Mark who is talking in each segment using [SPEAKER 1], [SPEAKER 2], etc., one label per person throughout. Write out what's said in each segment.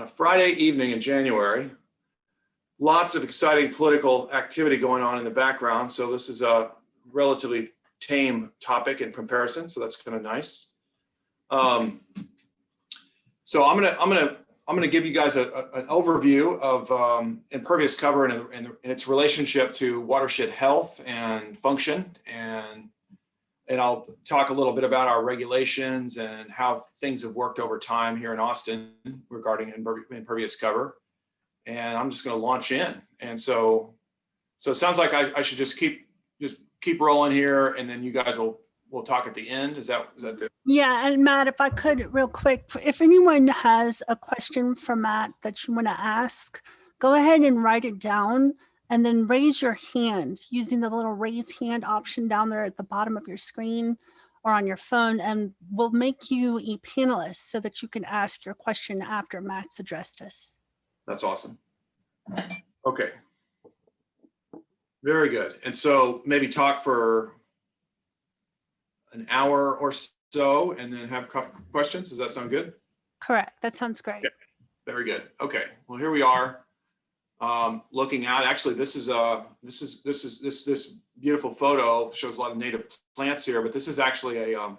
[SPEAKER 1] Friday evening in January. Lots of exciting political activity going on in the background. So this is a relatively tame topic in comparison. So that's kind of nice. So I'm gonna give you guys an overview of impervious cover and its relationship to watershed health and function, and I'll talk a little bit about our regulations and how things have worked over time here in Austin regarding impervious cover. And I'm just going to launch in. And so it sounds like I should just keep rolling here, and then you guys will talk at the end. Is that the...
[SPEAKER 2] Yeah, and Matt, if I could real quick, if anyone has a question for Matt that you want to ask, go ahead and write it down and then raise your hand using the little raise hand option down there at the bottom of your screen or on your phone, and we'll make you a panelist so that you can ask your question after Matt's addressed us. That's
[SPEAKER 1] awesome. Okay. Very good. And so maybe talk for an hour or so and then have questions. Does that sound good?
[SPEAKER 2] Correct. That sounds great.
[SPEAKER 1] Okay. Very good. Okay. Well, here we are. Looking at, actually, this beautiful photo shows a lot of native plants here, but this is actually a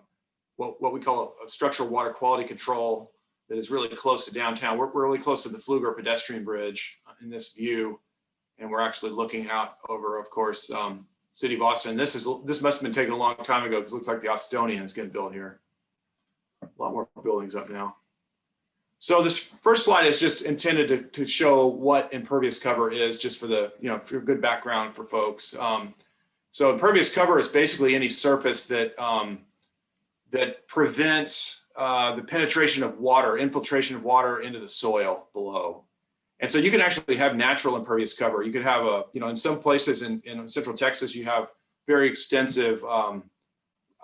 [SPEAKER 1] what we call a structural water quality control that is really close to downtown. We're really close to the Pfluger pedestrian bridge in this view, and we're actually looking out over, of course, city of Austin. This must have been taken a long time ago because it looks like the Austonian is getting built here. A lot more buildings up now. So this first slide is just intended to show what impervious cover is, just for the, for a good background for folks. So impervious cover is basically any surface that that prevents the penetration of water, infiltration of water into the soil below. And so you can actually have natural impervious cover. You could have in some places in Central Texas, you have very extensive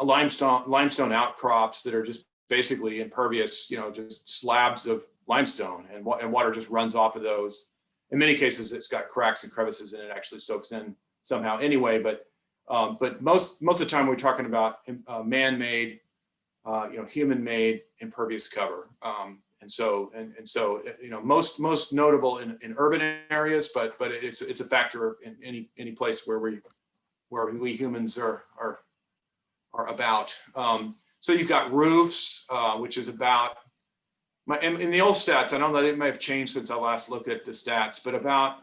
[SPEAKER 1] limestone outcrops that are just basically impervious, just slabs of limestone, and water just runs off of those. In many cases, it's got cracks and crevices and it actually soaks in somehow anyway. But most of the time we're talking about man-made, human-made impervious cover. And so most notable in urban areas, but it's a factor in any place where we humans are about. So you've got roofs, which is about, in the old stats, I don't know, it may have changed since I last looked at the stats, but about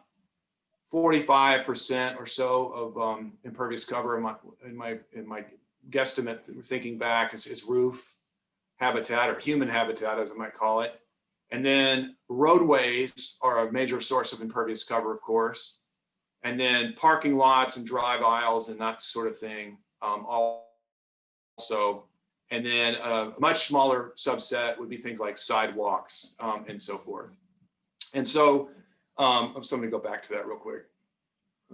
[SPEAKER 1] 45% or so of impervious cover in my guesstimate, thinking back, is roof habitat, or human habitat, as I might call it. And then roadways are a major source of impervious cover, of course. And then parking lots and drive aisles and that sort of thing also. And then a much smaller subset would be things like sidewalks and so forth. And so I'm going to go back to that real quick.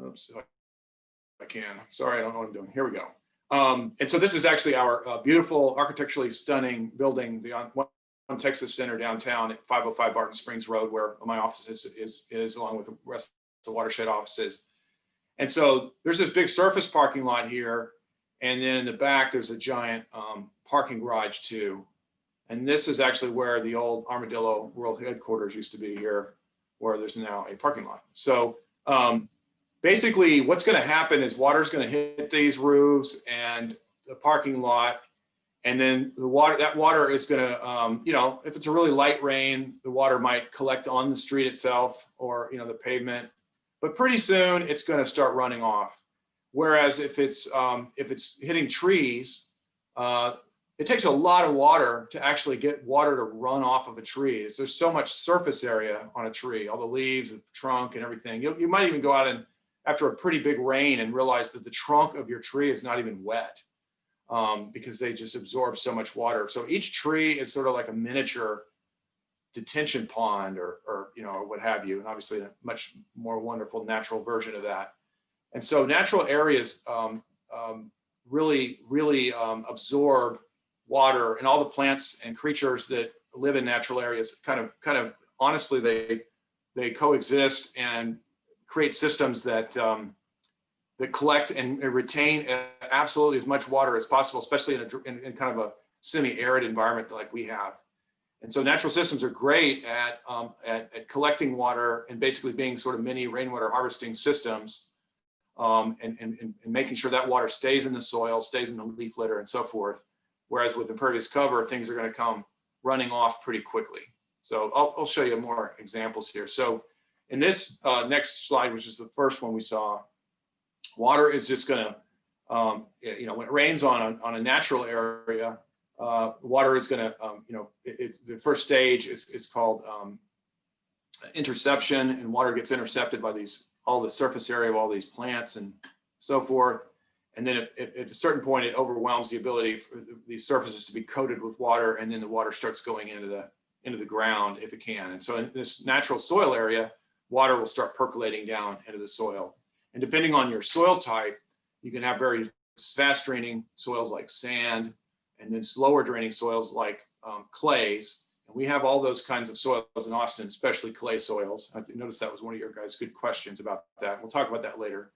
[SPEAKER 1] Oops, if I can. Sorry, I don't know what I'm doing. Here we go. And so this is actually our beautiful, architecturally stunning building, the One Texas Center downtown at 505 Barton Springs Road, where my office is along with the rest of the watershed offices. And so there's this big surface parking lot here. And then in the back, there's a giant parking garage too. And this is actually where the old Armadillo World Headquarters used to be here, where there's now a parking lot. So basically what's going to happen is water's going to hit these roofs and the parking lot. And then that water is going to, if it's a really light rain, the water might collect on the street itself or, the pavement. But pretty soon it's going to start running off. Whereas if it's hitting trees, it takes a lot of water to actually get water to run off of a tree. There's so much surface area on a tree, all the leaves, the trunk and everything. You might even go out and after a pretty big rain and realize that the trunk of your tree is not even wet because they just absorb so much water. So each tree is sort of like a miniature detention pond or what have you. And obviously a much more wonderful natural version of that. And so natural areas really absorb water, and all the plants and creatures that live in natural areas kind of honestly they coexist and create systems that that collect and retain absolutely as much water as possible, especially in kind of a semi-arid environment like we have. And so natural systems are great at collecting water and basically being sort of mini rainwater harvesting systems, and making sure that water stays in the soil, stays in the leaf litter, and so forth. Whereas with impervious cover, things are going to come running off pretty quickly. So I'll show you more examples here. So in this next slide, which is the first one we saw, water is just going to, when it rains on a natural area, water is going to, the first stage is called interception, and water gets intercepted by all the surface area of all these plants and so forth. And then at a certain point, it overwhelms the ability for these surfaces to be coated with water, and then the water starts going into the ground if it can. And so in this natural soil area, water will start percolating down into the soil. And depending on your soil type, you can have very fast draining soils like sand, and then slower draining soils like clays. And we have all those kinds of soils in Austin, especially clay soils. I noticed that was one of your guys' good questions about that. We'll talk about that later.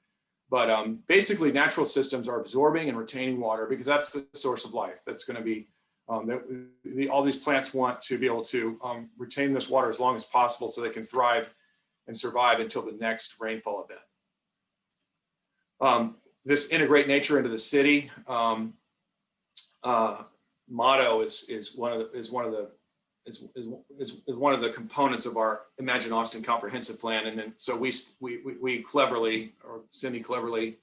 [SPEAKER 1] But basically, natural systems are absorbing and retaining water because that's the source of life. That's going to be, all these plants want to be able to retain this water as long as possible so they can thrive and survive until the next rainfall event. This integrate nature into the city motto is one of the components of our Imagine Austin comprehensive plan. And then so we cleverly, or Cindy cleverly,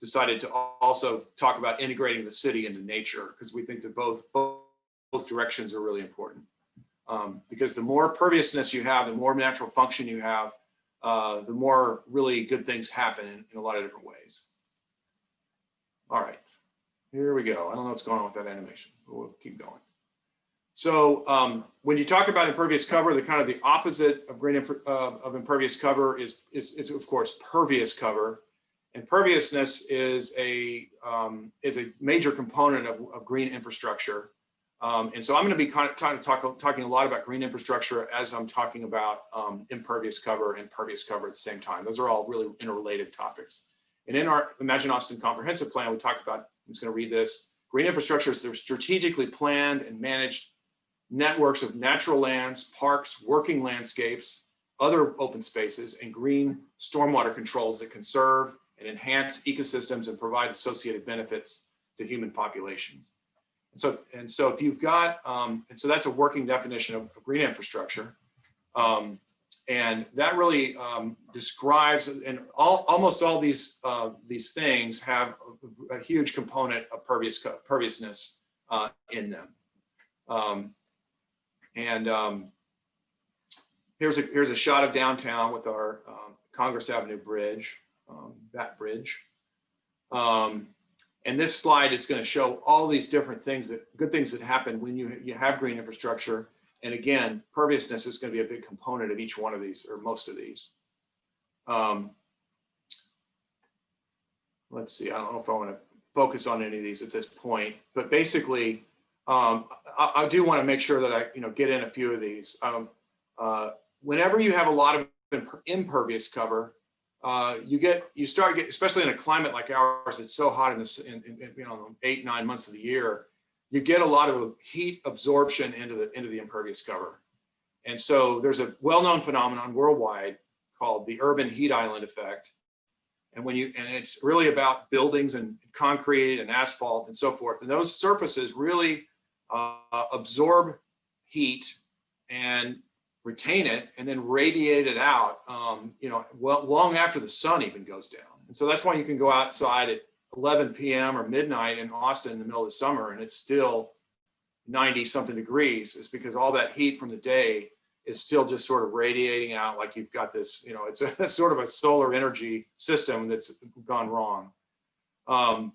[SPEAKER 1] decided to also talk about integrating the city into nature, because we think that both directions are really important. Because the more perviousness you have, the more natural function you have, the more really good things happen in a lot of different ways. All right, here we go. I don't know what's going on with that animation, but we'll keep going. So when you talk about impervious cover, the kind of the opposite of impervious cover is of course pervious cover. And perviousness is a major component of green infrastructure. And so I'm going to be talking a lot about green infrastructure as I'm talking about impervious cover and pervious cover at the same time. Those are all really interrelated topics. And in our Imagine Austin comprehensive plan, we talk about, I'm just going to read this, green infrastructure is the strategically planned and managed networks of natural lands, parks, working landscapes, other open spaces, and green stormwater controls that conserve and enhance ecosystems and provide associated benefits to human populations. And so if you've got, and so that's a working definition of green infrastructure. And that really describes, and almost all these things have a huge component of perviousness in them. Here's a shot of downtown with our Congress Avenue bridge, that bridge. And this slide is going to show all these different things, good things that happen when you have green infrastructure. And again, perviousness is going to be a big component of each one of these, or most of these. Let's see, I don't know if I want to focus on any of these at this point, but basically, I do want to make sure that I get in a few of these. Whenever you have a lot of impervious cover, you start getting, especially in a climate like ours, it's so hot in 8-9 months of the year, you get a lot of heat absorption into the impervious cover. And so there's a well-known phenomenon worldwide called the urban heat island effect. And it's really about buildings and concrete and asphalt and so forth. And those surfaces really absorb heat and retain it and then radiate it out, long after the sun even goes down. And so that's why you can go outside at 11 p.m. or midnight in Austin in the middle of the summer and it's still 90 something degrees. It's because all that heat from the day is still just sort of radiating out, like you've got this, it's a sort of a solar energy system that's gone wrong. And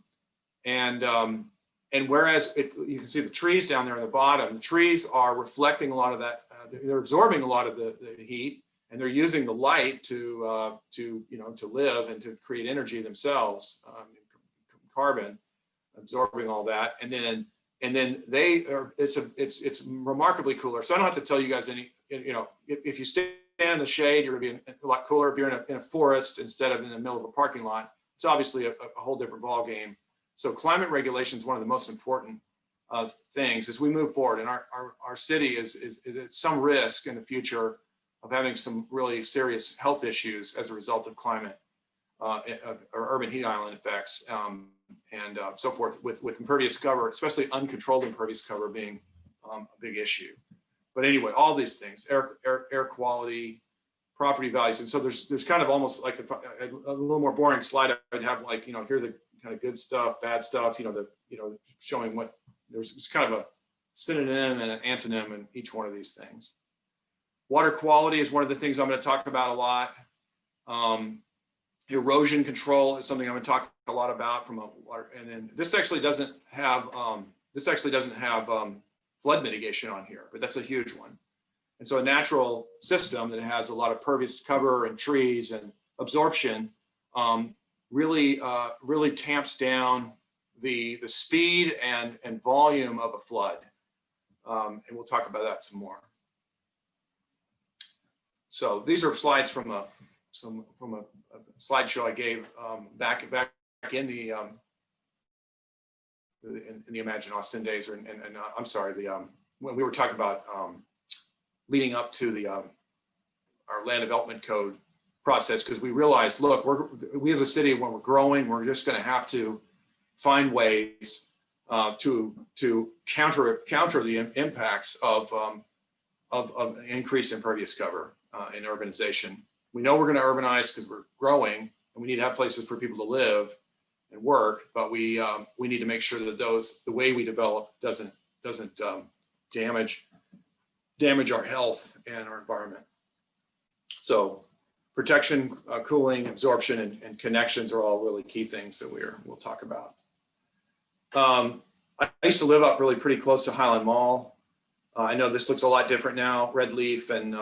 [SPEAKER 1] whereas you can see the trees down there on the bottom, the trees are reflecting a lot of that, they're absorbing a lot of the heat, and they're using the light to live and to create energy themselves, carbon, absorbing all that, and then it's remarkably cooler. So I don't have to tell you guys any, if you stand in the shade, you're gonna be a lot cooler. If you're in a forest instead of in the middle of a parking lot, it's obviously a whole different ball game. So climate regulation is one of the most important things as we move forward. And our city is at some risk in the future of having some really serious health issues as a result of climate or urban heat island effects and so forth, with impervious cover, especially uncontrolled impervious cover being a big issue. But anyway, all these things, air quality, property values. And so there's kind of almost like a little more boring slide. I'd have like, here are the kind of good stuff, bad stuff, showing what there's kind of a synonym and an antonym in each one of these things. Water quality is one of the things I'm going to talk about a lot. Erosion control is something I'm going to talk a lot about from a water. And then this actually doesn't have flood mitigation on here, but that's a huge one. And so a natural system that has a lot of pervious cover and trees and absorption really tamps down the speed and volume of a flood. And we'll talk about that some more. So these are slides from a slideshow I gave back in the Imagine Austin days, and I'm sorry, when we were talking about leading up to our land development code process, because we realized, look, we as a city, when we're growing, we're just going to have to find ways to counter the impacts of increased impervious cover in urbanization. We know we're going to urbanize because we're growing, and we need to have places for people to live and work, but we need to make sure that the way we develop doesn't damage our health and our environment. So protection, cooling, absorption, and connections are all really key things that we'll talk about. I used to live up really pretty close to Hollon Mall. I know this looks a lot different now. Red Leaf and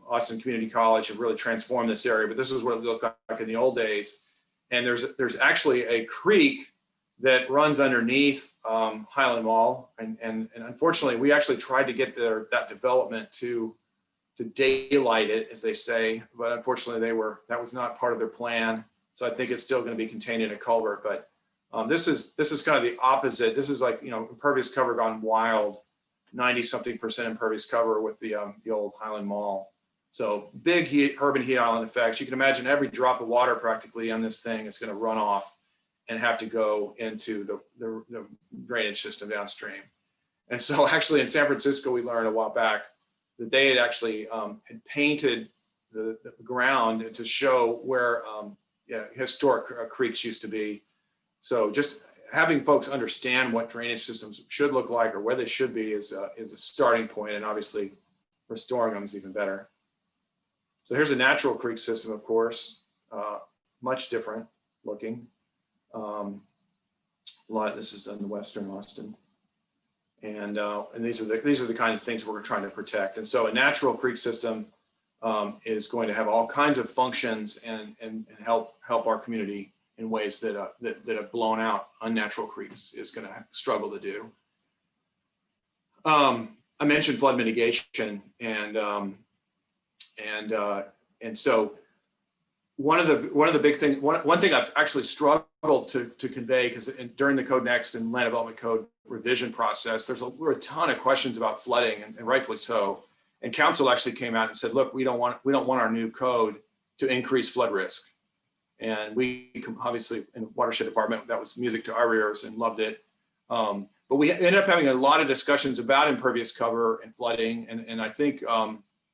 [SPEAKER 1] Austin Community College have really transformed this area, but this is what it looked like in the old days. And there's actually a creek that runs underneath Hollon Mall, and unfortunately, we actually tried to get that development to daylight it, as they say, but unfortunately, that was not part of their plan. So I think it's still going to be contained in a culvert. But this is kind of the opposite. This is like impervious cover gone wild, 90-something% impervious cover with the old Hollon Mall. So big urban heat island effects. You can imagine every drop of water practically on this thing is going to run off and have to go into the drainage system downstream. And so actually in San Francisco, we learned a while back that they had actually had painted the ground to show where historic creeks used to be. So just having folks understand what drainage systems should look like or where they should be is a starting point, and obviously restoring them is even better. So here's a natural creek system, of course, much different looking. This is in the Western Austin, and these are the kind of things we're trying to protect. And so a natural creek system is going to have all kinds of functions and help our community in ways that have blown out unnatural creeks is going to struggle to do. I mentioned flood mitigation, and so one of the big things, one thing I've actually struggled to convey, because during the Code Next and Land Development Code revision process, there were a ton of questions about flooding, and rightfully so. And council actually came out and said, look, we don't want our new code to increase flood risk. And we obviously in the watershed department, that was music to our ears and loved it. But we ended up having a lot of discussions about impervious cover and flooding. And I think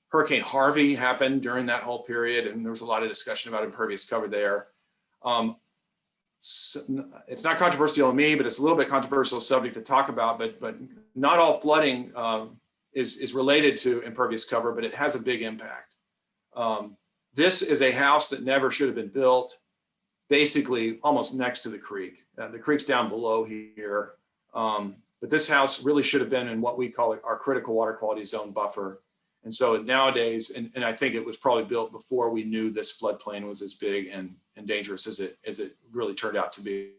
[SPEAKER 1] Hurricane Harvey happened during that whole period, and there was a lot of discussion about impervious cover there. It's not controversial to me, but it's a little bit controversial subject to talk about. But not all flooding is related to impervious cover, but it has a big impact. This is a house that never should have been built, basically almost next to the creek. The creek's down below here, but this house really should have been in what we call our critical water quality zone buffer. And so nowadays, and I think it was probably built before we knew this floodplain was as big and dangerous as it really turned out to be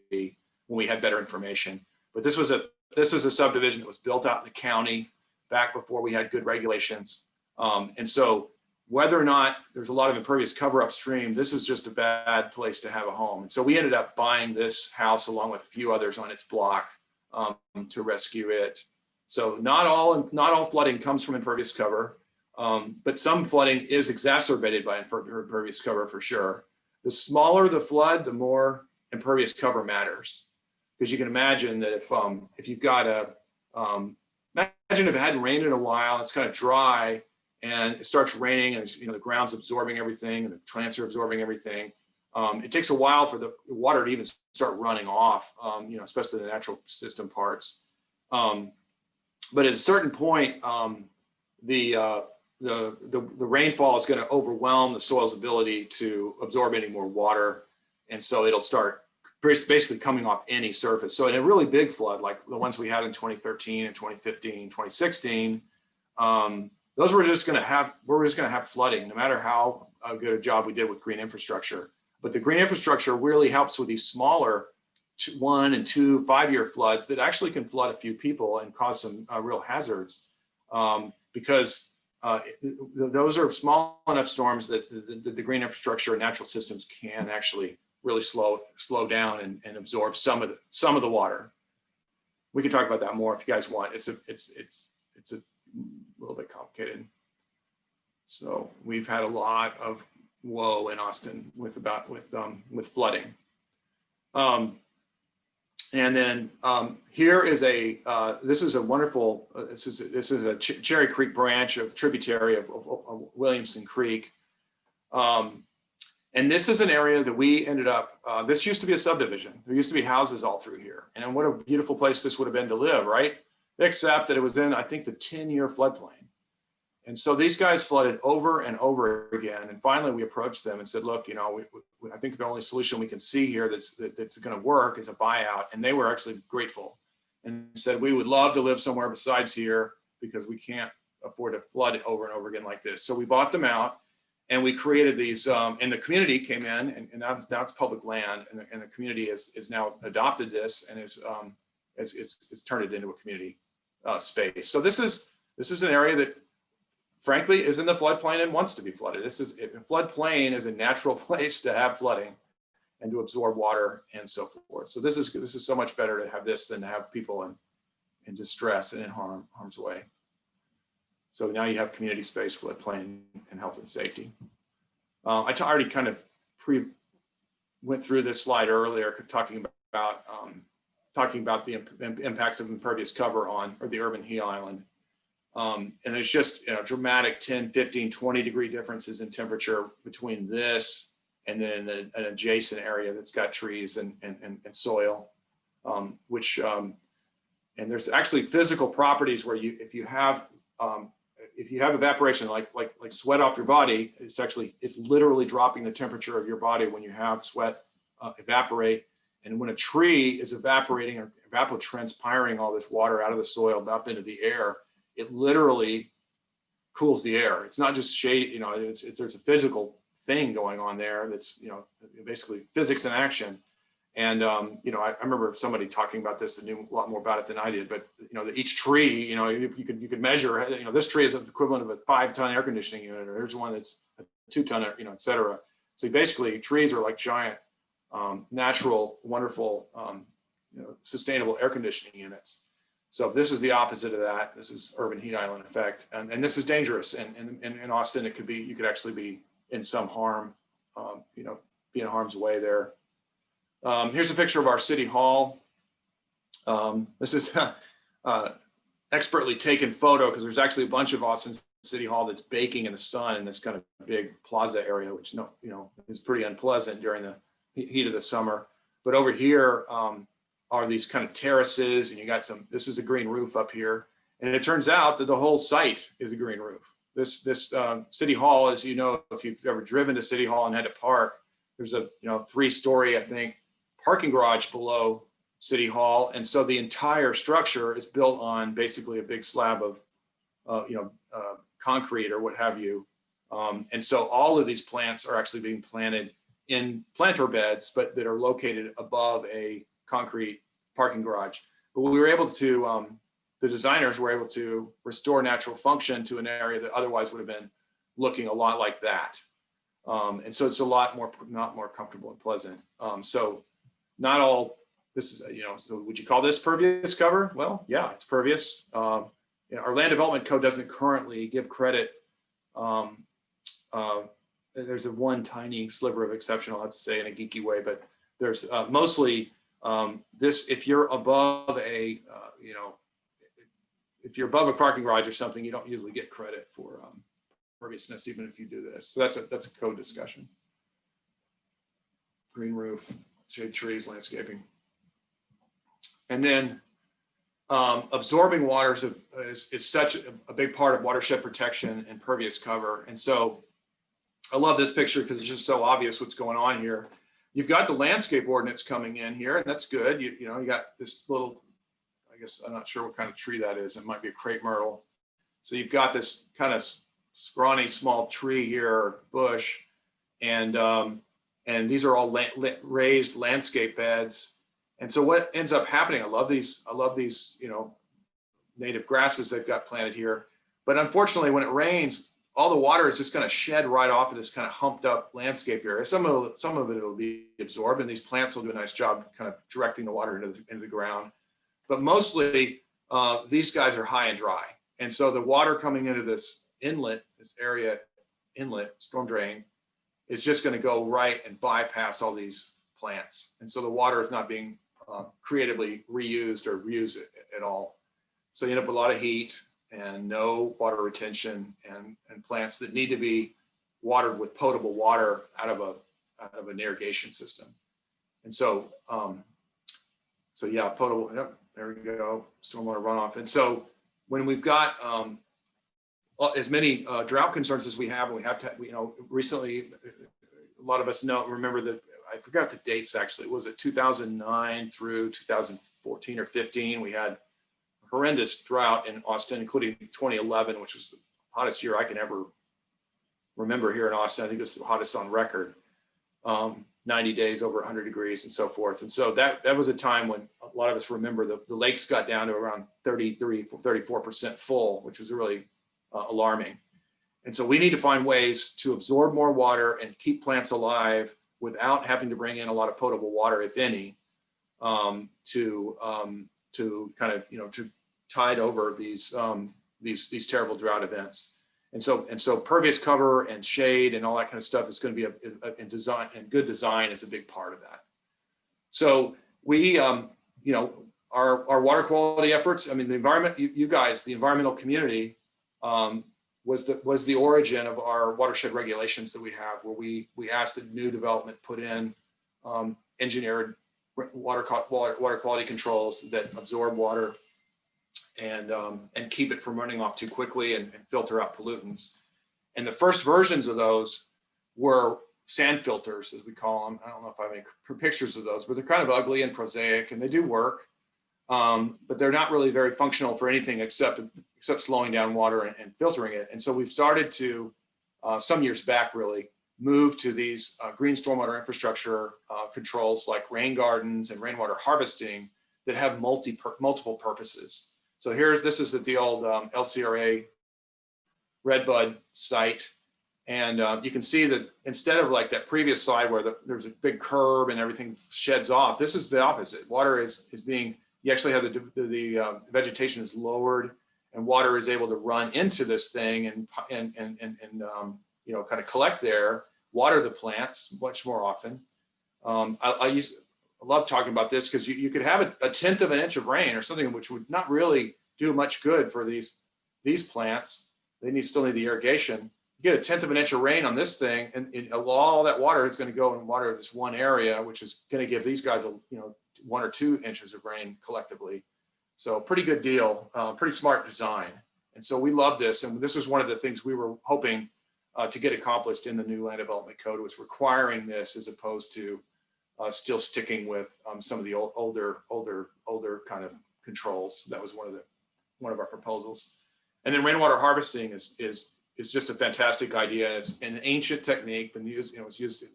[SPEAKER 1] when we had better information. But this is a subdivision that was built out in the county back before we had good regulations. And so whether or not there's a lot of impervious cover upstream, this is just a bad place to have a home. And so we ended up buying this house along with a few others on its block to rescue it. So not all flooding comes from impervious cover, but some flooding is exacerbated by impervious cover for sure. The smaller the flood, the more impervious cover matters, because you can imagine that if you've got imagine if it hadn't rained in a while, it's kind of dry, and it starts raining, and the ground's absorbing everything, and the plants are absorbing everything. It takes a while for the water to even start running off, especially the natural system parts. But at a certain point, the rainfall is going to overwhelm the soil's ability to absorb any more water, and so it'll start basically coming off any surface. So in a really big flood, like the ones we had in 2013 and 2015, 2016, those we're just going to have flooding, no matter how good a job we did with green infrastructure. But the green infrastructure really helps with these smaller 1 and 2, 5-year floods that actually can flood a few people and cause some real hazards, because those are small enough storms that the green infrastructure and natural systems can actually really slow down and absorb some of the water. We can talk about that more if you guys want. It's a little bit complicated. So we've had a lot of woe in Austin with flooding. And then here is this is a wonderful, this is a Cherry Creek branch of tributary of Williamson Creek. And this is an area that we ended up, this used to be a subdivision. There used to be houses all through here. And what a beautiful place this would have been to live, right? Except that it was in, I think, the 10-year floodplain. And so these guys flooded over and over again. And finally, we approached them and said, look, I think the only solution we can see here that's going to work is a buyout. And they were actually grateful and said, we would love to live somewhere besides here because we can't afford to flood over and over again like this. So we bought them out, and we created these, and the community came in, and now it's public land, and the community is now adopted this and is turned it into a community space. So this is an area that, frankly, is in the floodplain and wants to be flooded. A floodplain is a natural place to have flooding and to absorb water and so forth. So this is so much better to have this than to have people in distress and in harm's way. So now you have community space, floodplain, and health and safety. I already kind of went through this slide earlier, talking about the impacts of impervious cover on the urban heat island. And there's just dramatic 10, 15, 20 degree differences in temperature between this and then an adjacent area that's got trees and soil, and there's actually physical properties where if you have evaporation like sweat off your body, it's literally dropping the temperature of your body when you have sweat evaporate. And when a tree is evaporating or evapotranspiring all this water out of the soil up into the air, it literally cools the air. It's not just shade, there's a physical thing going on there that's, basically physics in action. And, I remember somebody talking about this that knew a lot more about it than I did, but, each tree, you could measure, this tree is the equivalent of a 5-ton air conditioning unit, or there's one that's a 2-ton, et cetera. So basically trees are like giant, natural, wonderful, sustainable air conditioning units. So this is the opposite of that. This is urban heat island effect. And this is dangerous. And in Austin, you could actually be in some harm, be in harm's way there. Here's a picture of our city hall. This is expertly taken photo because there's actually a bunch of Austin City Hall that's baking in the sun in this kind of big plaza area, which is pretty unpleasant during the heat of the summer. But over here are these kind of terraces, and you got this is a green roof up here. And it turns out that the whole site is a green roof. This City Hall, as you know, if you've ever driven to City Hall and had to park, there's a 3-story, I think, parking garage below City Hall. And so the entire structure is built on basically a big slab of concrete or what have you. And so all of these plants are actually being planted in planter beds, but that are located above a concrete parking garage. But we were able to, the designers were able to restore natural function to an area that otherwise would have been looking a lot like that. And so it's a lot more, not more comfortable and pleasant. So not all this is, so would you call this pervious cover? Well, yeah, it's pervious. Our land development code doesn't currently give credit. There's a one tiny sliver of exception, I'll have to say in a geeky way, but there's mostly this, if you're above a, if you're above a parking garage or something, you don't usually get credit for perviousness, even if you do this. So that's a code discussion. Green roof, shade trees, landscaping. And then absorbing water is such a big part of watershed protection and pervious cover. And so I love this picture because it's just so obvious what's going on here. You've got the landscape ordinance coming in here, and that's good. You got this little, I guess, I'm not sure what kind of tree that is. It might be a crepe myrtle. So you've got this kind of scrawny small tree here, bush, and these are all raised landscape beds. And so what ends up happening, I love these, native grasses they've got planted here. But unfortunately, when it rains, all the water is just going to shed right off of this kind of humped up landscape area. Some of it will be absorbed, and these plants will do a nice job kind of directing the water into the ground. But mostly, these guys are high and dry. And so the water coming into this inlet, storm drain, is just going to go right and bypass all these plants. And so the water is not being creatively reused or reused at all. So you end up with a lot of heat and no water retention, and plants that need to be watered with potable water out of an irrigation system. And so, yeah, potable, yep, there we go, stormwater runoff. And so when we've got as many drought concerns as we have, and we have to, recently, a lot of us remember that, I forgot the dates actually, was it 2009 through 2014 or 15? We had horrendous drought in Austin, including 2011, which was the hottest year I can ever remember here in Austin. I think it was the hottest on record, 90 days over 100 degrees and so forth. And so that was a time when a lot of us remember the lakes got down to around 34% full, which was really alarming. And so we need to find ways to absorb more water and keep plants alive without having to bring in a lot of potable water, if any, to kind of, to tide over these terrible drought events. And so pervious cover and shade and all that kind of stuff is going to be in design, and good design is a big part of that. So we, our water quality efforts, I mean, the environment, you guys, the environmental community was the origin of our watershed regulations that we have, where we asked that new development put in engineered water quality controls that absorb water and keep it from running off too quickly and filter out pollutants. And the first versions of those were sand filters, as we call them. I don't know if I make pictures of those, but they're kind of ugly and prosaic, and they do work, but they're not really very functional for anything except slowing down water and filtering it. And so we've started to, some years back really, move to these green stormwater infrastructure controls like rain gardens and rainwater harvesting that have multiple purposes. So this is at the old LCRA Redbud site. And you can see that instead of like that previous slide where there's a big curb and everything sheds off, this is the opposite. Water is being, you actually have the vegetation is lowered, and water is able to run into this thing and kind of collect there, water the plants much more often. I love talking about this because you could have a 1/10 of an inch of rain or something, which would not really do much good for these plants. They still need the irrigation. You get a 1/10 of an inch of rain on this thing, and all that water is going to go and water this one area, which is going to give these guys 1 or 2 inches of rain collectively. So pretty good deal, pretty smart design. And so we love this. And this is one of the things we were hoping to get accomplished in the new land development code, was requiring this as opposed to still sticking with some of the older kind of controls. That was one of our proposals. And then rainwater harvesting is just a fantastic idea. It's an ancient technique, been used, it's used,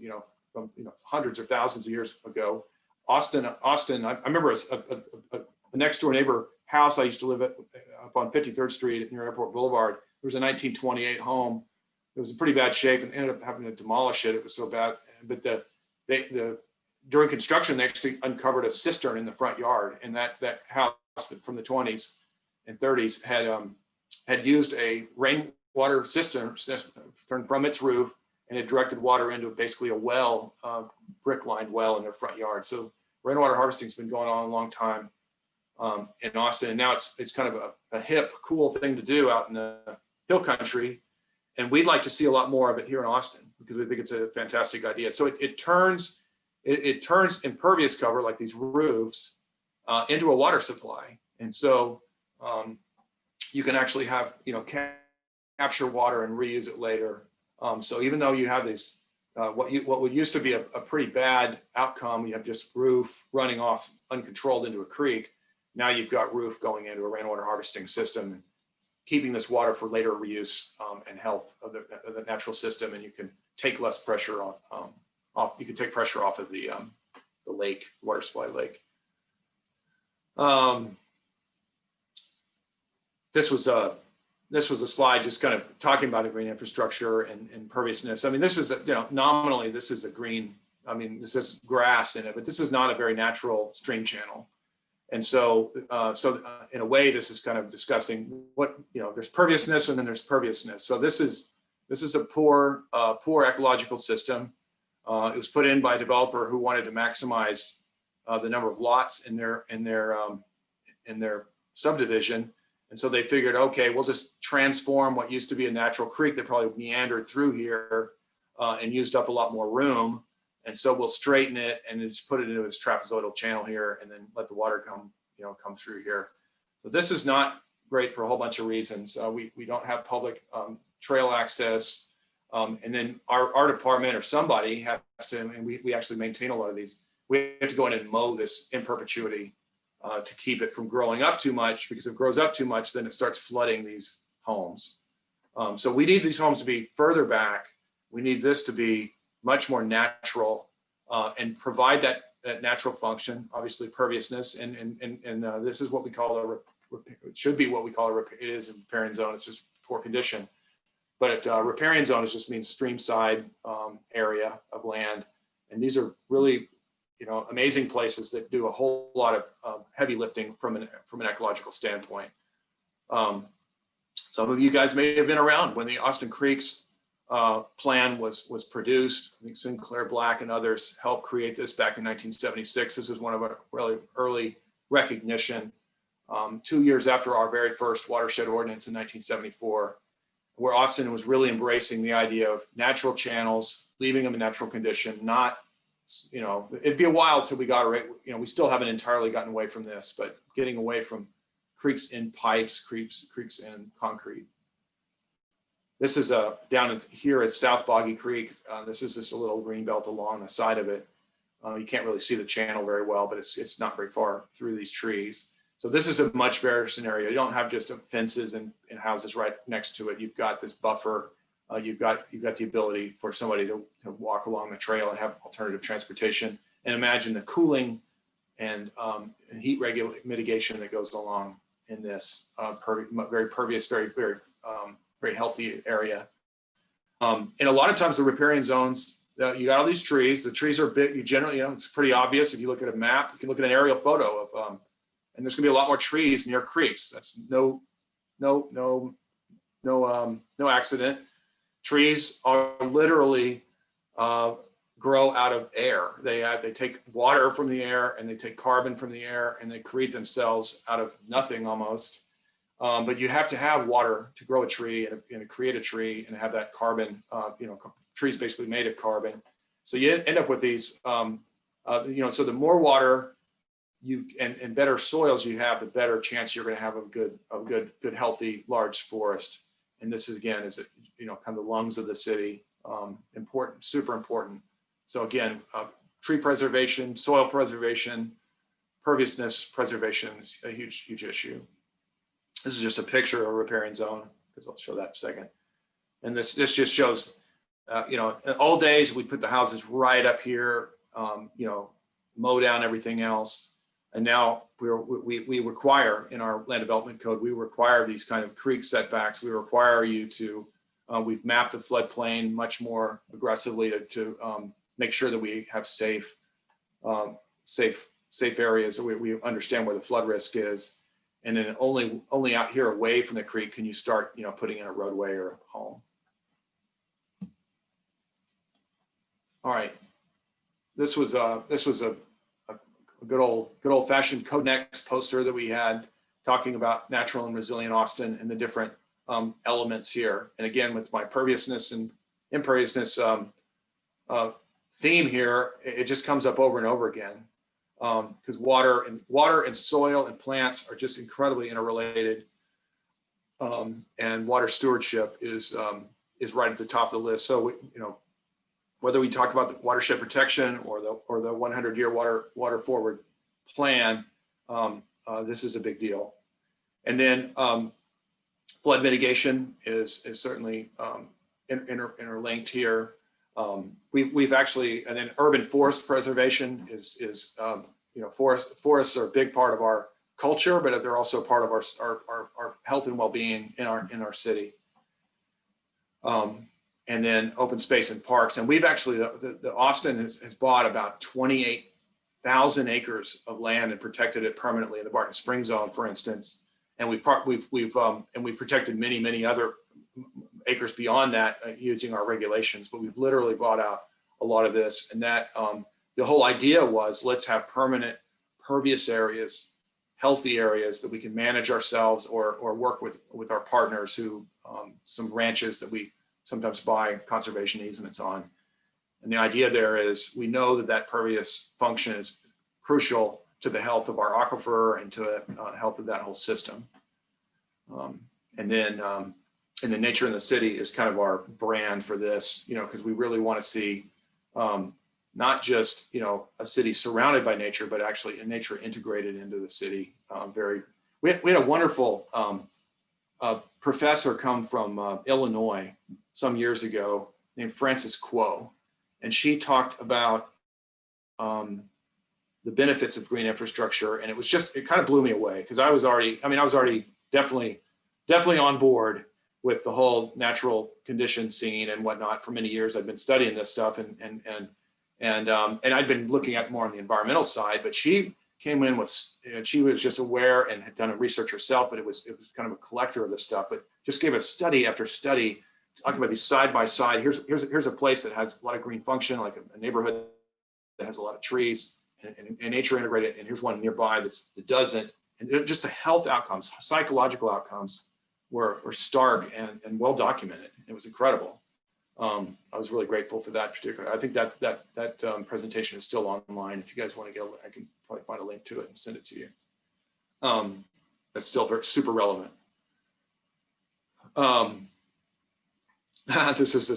[SPEAKER 1] from hundreds or thousands of years ago. Austin, I remember a next door neighbor house I used to live at up on 53rd Street near Airport Boulevard. There was a 1928 home. It was in pretty bad shape and ended up having to demolish it. It was so bad. But the during construction, they actually uncovered a cistern in the front yard, and that house from the 20s and 30s had used a rainwater cistern from its roof, and it directed water into basically a well, brick-lined well in their front yard. So rainwater harvesting has been going on a long time in Austin, and now it's kind of a hip, cool thing to do out in the hill country. And we'd like to see a lot more of it here in Austin because we think it's a fantastic idea. So it turns impervious cover, like these roofs, into a water supply. And so you can actually have, capture water and reuse it later. So even though you have these, what would used to be a pretty bad outcome, you have just roof running off uncontrolled into a creek. Now you've got roof going into a rainwater harvesting system, keeping this water for later reuse and health of the natural system, and you can take less pressure off. You can take pressure off of the lake, water supply lake. This was a slide just kind of talking about a green infrastructure and imperviousness. I mean, this is nominally this is a green. I mean, this has grass in it, but this is not a very natural stream channel. And so, in a way, this is kind of discussing what, there's perviousness and then there's perviousness. So this is a poor ecological system. It was put in by a developer who wanted to maximize the number of lots in their subdivision. And so they figured, okay, we'll just transform what used to be a natural creek that probably meandered through here and used up a lot more room. And so we'll straighten it and just put it into its trapezoidal channel here, and then let the water come through here. So this is not great for a whole bunch of reasons. We don't have public trail access, and then our department or somebody has to, and we actually maintain a lot of these. We have to go in and mow this in perpetuity to keep it from growing up too much, because if it grows up too much, then it starts flooding these homes. So we need these homes to be further back. We need this to be much more natural and provide that natural function, obviously perviousness, and this is what we call it should be what we call it is a riparian zone. It's just poor condition, but riparian zone just means streamside area of land, and these are really amazing places that do a whole lot of heavy lifting from an ecological standpoint. Some of you guys may have been around when the Austin Creeks plan was produced. I think Sinclair Black and others helped create this back in 1976. This is one of our really early recognition, 2 years after our very first watershed ordinance in 1974, where Austin was really embracing the idea of natural channels, leaving them in natural condition, not, it'd be a while till we got it, we still haven't entirely gotten away from this, but getting away from creeks in pipes, creeks in concrete. This is down here at South Boggy Creek. This is just a little green belt along the side of it. You can't really see the channel very well, but it's not very far through these trees. So this is a much better scenario. You don't have just fences and houses right next to it. You've got this buffer. You've got the ability for somebody to walk along the trail and have alternative transportation. And imagine the cooling and heat mitigation that goes along in this very pervious, very healthy area. And a lot of times the riparian zones, you got all these trees. The trees are big. You generally, it's pretty obvious if you look at a map. You can look at an aerial photo of, and there's gonna be a lot more trees near creeks. That's no accident. Trees are literally grow out of air. They take water from the air and they take carbon from the air and they create themselves out of nothing almost. But you have to have water to grow a tree and create a tree and have that carbon, trees basically made of carbon. So you end up with these, so the more water and better soils you have, the better chance you're going to have a good, healthy, large forest. And this is, again, is kind of the lungs of the city, important, super important. So again, tree preservation, soil preservation, perviousness preservation is a huge, huge issue. This is just a picture of a riparian zone, because I'll show that in a second. And this just shows, in old days, we put the houses right up here, mow down everything else. And now we require, in our land development code, we require these kind of creek setbacks. We require you to, we've mapped the floodplain much more aggressively to make sure that we have safe safe areas. So we understand where the flood risk is. And then only out here away from the creek can you start, putting in a roadway or a home. All right. This was a good old fashioned Code Next poster that we had talking about natural and resilient Austin and the different elements here. And again, with my perviousness and imperviousness theme here, it just comes up over and over again. Because water and soil and plants are just incredibly interrelated, and water stewardship is right at the top of the list. So whether we talk about the watershed protection or the 100-year water forward plan, this is a big deal. And then flood mitigation is certainly interlinked here. We've actually, and then urban forest preservation is forests are a big part of our culture, but they're also part of our health and well-being in our city. And then open space and parks. And we've actually, the Austin has bought about 28,000 acres of land and protected it permanently in the Barton Springs zone, for instance. And we've protected many other acres beyond that using our regulations, but we've literally bought out a lot of this. And that the whole idea was, let's have permanent pervious areas, healthy areas that we can manage ourselves or work with our partners who, some ranches that we sometimes buy conservation easements on. And the idea there is, we know that pervious function is crucial to the health of our aquifer and to the health of that whole system. And then nature in the city is kind of our brand for this, because we really want to see not just, a city surrounded by nature, but actually nature integrated into the city. We had a wonderful professor come from Illinois some years ago named Frances Kuo, and she talked about the benefits of green infrastructure, and it kind of blew me away, because I was already definitely on board with the whole natural condition scene and whatnot. For many years, I've been studying this stuff, and I'd been looking at more on the environmental side. But she came in with, she was just aware and had done a research herself, but it was kind of a collector of this stuff. But just gave us study after study, talking about these side by side. Here's a place that has a lot of green function, like a neighborhood that has a lot of trees and nature integrated, and here's one nearby that doesn't. And just the health outcomes, psychological outcomes, were stark and well documented. It was incredible. I was really grateful for that particular. I think that presentation is still online. If you guys want to get, I can probably find a link to it and send it to you. That's still super relevant. This is the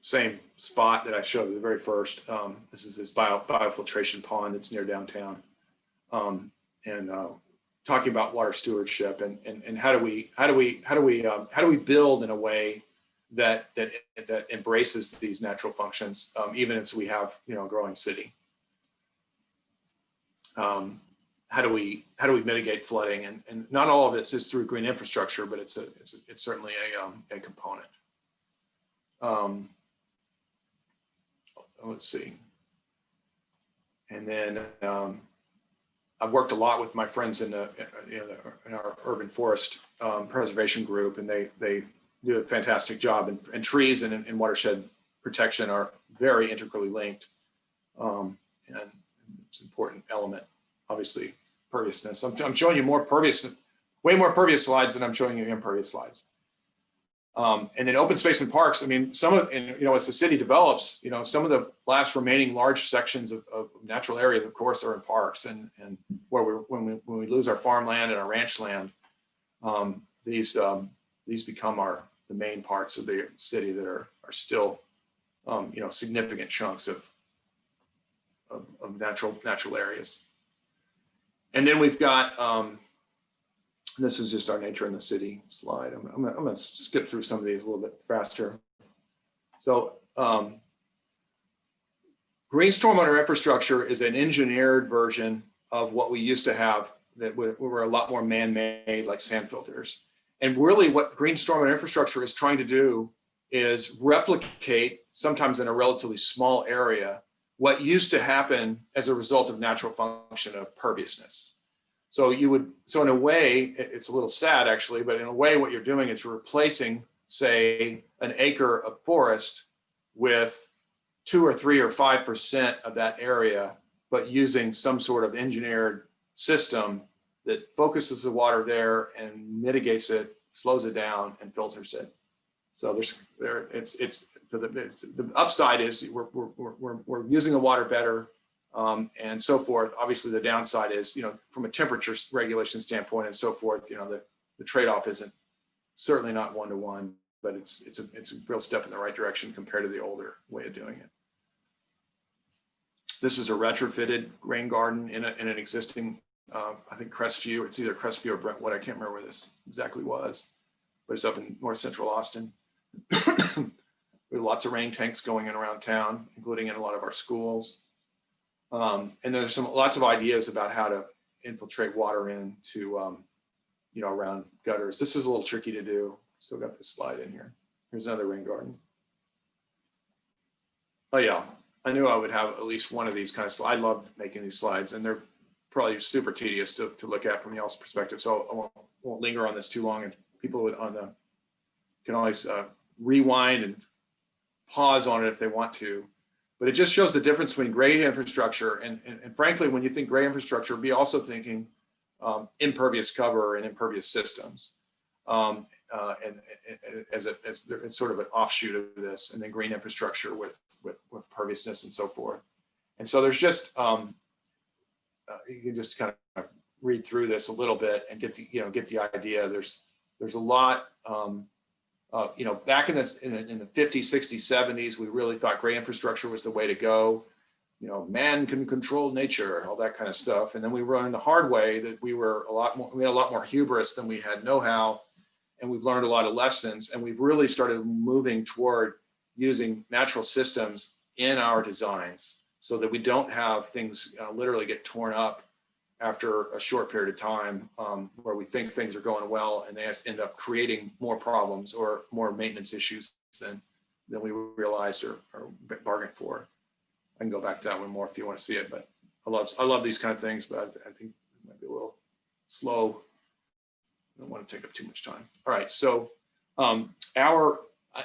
[SPEAKER 1] same spot that I showed at the very first. This is this biofiltration pond that's near downtown, and talking about water stewardship and how do we build in a way that embraces these natural functions, even as we have a growing city. How do we mitigate flooding, and not all of it is through green infrastructure, but it's certainly a component. Let's see. And then I've worked a lot with my friends in our urban forest preservation group, and they do a fantastic job. And trees and watershed protection are very integrally linked, and it's an important element. Obviously, perviousness. I'm showing you way more pervious slides than I'm showing you impervious slides. And then open space and parks. I mean, some of, as the city develops, some of the last remaining large sections of natural areas, of course, are in parks, and where when we lose our farmland and our ranch land, these become the main parts of the city that are still, significant chunks of natural areas. And then we've got. This is just our nature in the city slide. I'm going to skip through some of these a little bit faster. So green stormwater infrastructure is an engineered version of what we used to have that were a lot more man-made, like sand filters. And really what green stormwater infrastructure is trying to do is replicate, sometimes in a relatively small area, what used to happen as a result of natural function of perviousness. So in a way, it's a little sad actually, but in a way what you're doing is you're replacing, say, an acre of forest with 2 or 3 or 5% of that area, but using some sort of engineered system that focuses the water there and mitigates it, slows it down, and filters it. So the upside is we're using the water better, and so forth. Obviously, the downside is, from a temperature regulation standpoint and so forth, the trade-off isn't certainly not 1-to-1, but it's a real step in the right direction compared to the older way of doing it. This is a retrofitted rain garden in an existing, I think Crestview. It's either Crestview or Brentwood. I can't remember where this exactly was, but it's up in north central Austin. We have lots of rain tanks going in around town, including in a lot of our schools. And there's lots of ideas about how to infiltrate water into, around gutters. This is a little tricky to do. Still got this slide in here. Here's another rain garden. Oh yeah, I knew I would have at least one of these kind of slides. I love making these slides, and they're probably super tedious to look at from y'all's perspective. So I won't linger on this too long, and people can always rewind and pause on it if they want to. But it just shows the difference between gray infrastructure and frankly, when you think gray infrastructure, be also thinking impervious cover and impervious systems. And it's sort of an offshoot of this, and then green infrastructure with perviousness and so forth. And so there's just you can just kind of read through this a little bit and get the idea. There's a lot. Back in the 50s, 60s, 70s, we really thought gray infrastructure was the way to go. Man can control nature, all that kind of stuff. And then we learned the hard way that we had a lot more hubris than we had know-how. And we've learned a lot of lessons, and we've really started moving toward using natural systems in our designs so that we don't have things literally get torn up after a short period of time, where we think things are going well and they end up creating more problems or more maintenance issues than we realized or bargained for. I can go back to that one more if you want to see it, but I love these kind of things, but I think it might be a little slow. I don't want to take up too much time. All right, so I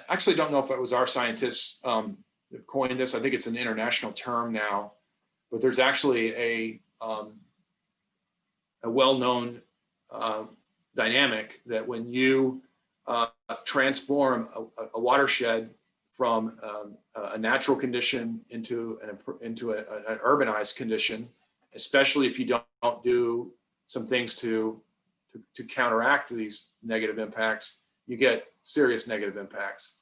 [SPEAKER 1] actually don't know if it was our scientists that coined this. I think it's an international term now, but there's actually a well-known dynamic that when you transform a watershed from a natural condition into an urbanized condition, especially if you don't do some things to counteract these negative impacts, you get serious negative impacts.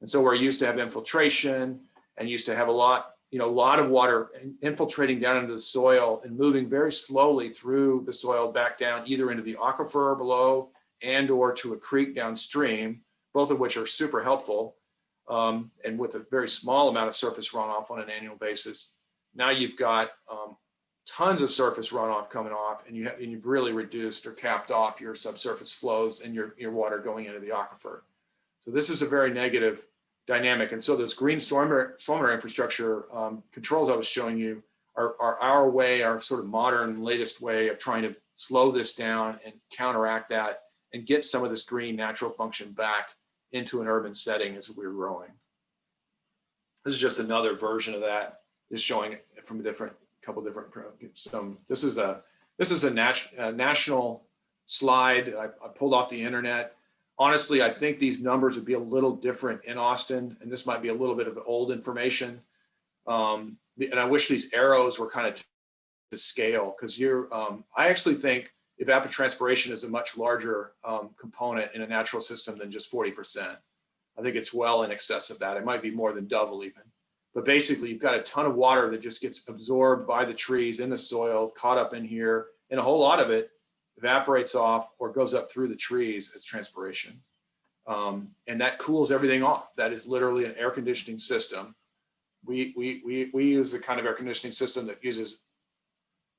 [SPEAKER 1] And so we're used to have infiltration and used to have a lot of water infiltrating down into the soil and moving very slowly through the soil back down, either into the aquifer below and or to a creek downstream, both of which are super helpful, and with a very small amount of surface runoff on an annual basis. Now you've got tons of surface runoff coming off, and you've really reduced or capped off your subsurface flows and your water going into the aquifer. So this is a very negative dynamic. And so those green stormwater infrastructure controls I was showing you are our sort of modern, latest way of trying to slow this down and counteract that and get some of this green natural function back into an urban setting as we're growing. This is just another version of that, just showing it from a couple different. This is a national slide I pulled off the internet. Honestly, I think these numbers would be a little different in Austin, and this might be a little bit of old information. And I wish these arrows were kind of to scale, because I actually think evapotranspiration is a much larger component in a natural system than just 40%. I think it's well in excess of that. It might be more than double even. But basically, you've got a ton of water that just gets absorbed by the trees in the soil, caught up in here, and a whole lot of it evaporates off or goes up through the trees as transpiration. And that cools everything off. That is literally an air conditioning system. We use the kind of air conditioning system that uses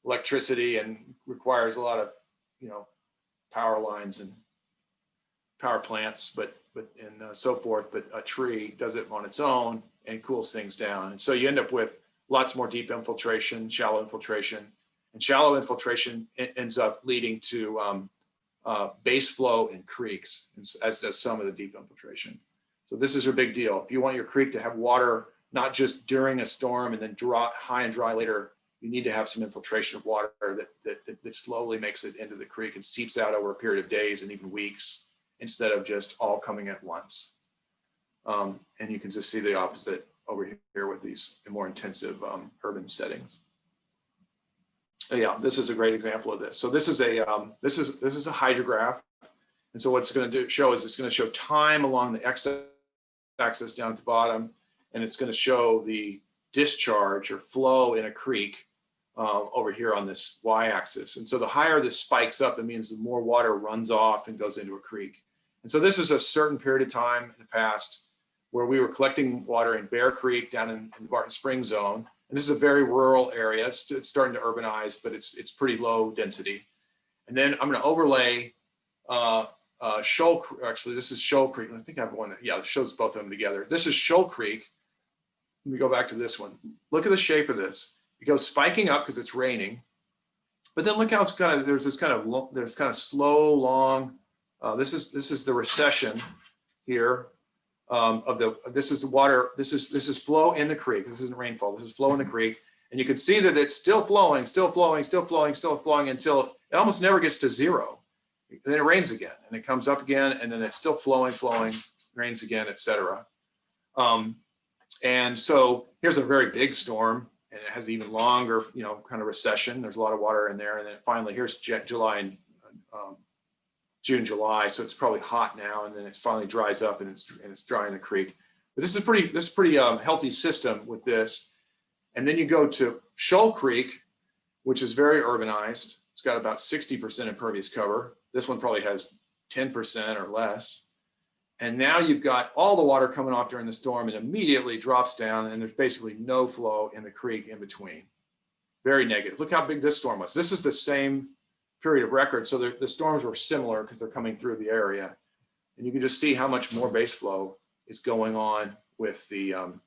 [SPEAKER 1] electricity and requires a lot of power lines and power plants, but so forth. But a tree does it on its own and cools things down. And so you end up with lots more deep infiltration, shallow infiltration. And shallow infiltration ends up leading to base flow in creeks, as does some of the deep infiltration. So this is a big deal. If you want your creek to have water, not just during a storm and then high and dry later, you need to have some infiltration of water that slowly makes it into the creek and seeps out over a period of days and even weeks, instead of just all coming at once. And you can just see the opposite over here with these more intensive urban settings. Yeah, this is a great example of this. So this is a hydrograph, and so what's going to show is it's going to show time along the x-axis down at the bottom, and it's going to show the discharge or flow in a creek over here on this y-axis. And so the higher this spikes up, it means the more water runs off and goes into a creek. And so this is a certain period of time in the past where we were collecting water in Bear Creek down in the Barton Springs zone. And this is a very rural area. It's starting to urbanize, but it's pretty low density. And then I'm going to overlay Shoal Creek. Actually, this is Shoal Creek. I think I have one. Yeah, it shows both of them together. This is Shoal Creek. Let me go back to this one. Look at the shape of this. It goes spiking up because it's raining, but then look how it's kind of, there's kind of slow, long. This is the recession here this is the water. This is flow in the creek. This isn't rainfall. This is flow in the creek, and you can see that it's still flowing, still flowing, still flowing, still flowing until it almost never gets to zero. And then it rains again, and it comes up again, and then it's still flowing, rains again, etc. And so here's a very big storm, and it has even longer, kind of recession. There's a lot of water in there, and then finally here's July and June, July. So it's probably hot now, and then it finally dries up, and it's dry in the creek. But this is pretty healthy system with this. And then you go to Shoal Creek, which is very urbanized. It's got about 60% impervious cover. This one probably has 10% or less. And now you've got all the water coming off during the storm and immediately drops down, and there's basically no flow in the creek in between. Very negative. Look how big this storm was. This is the same period of record. So the storms were similar because they're coming through the area. And you can just see how much more base flow is going on with the, and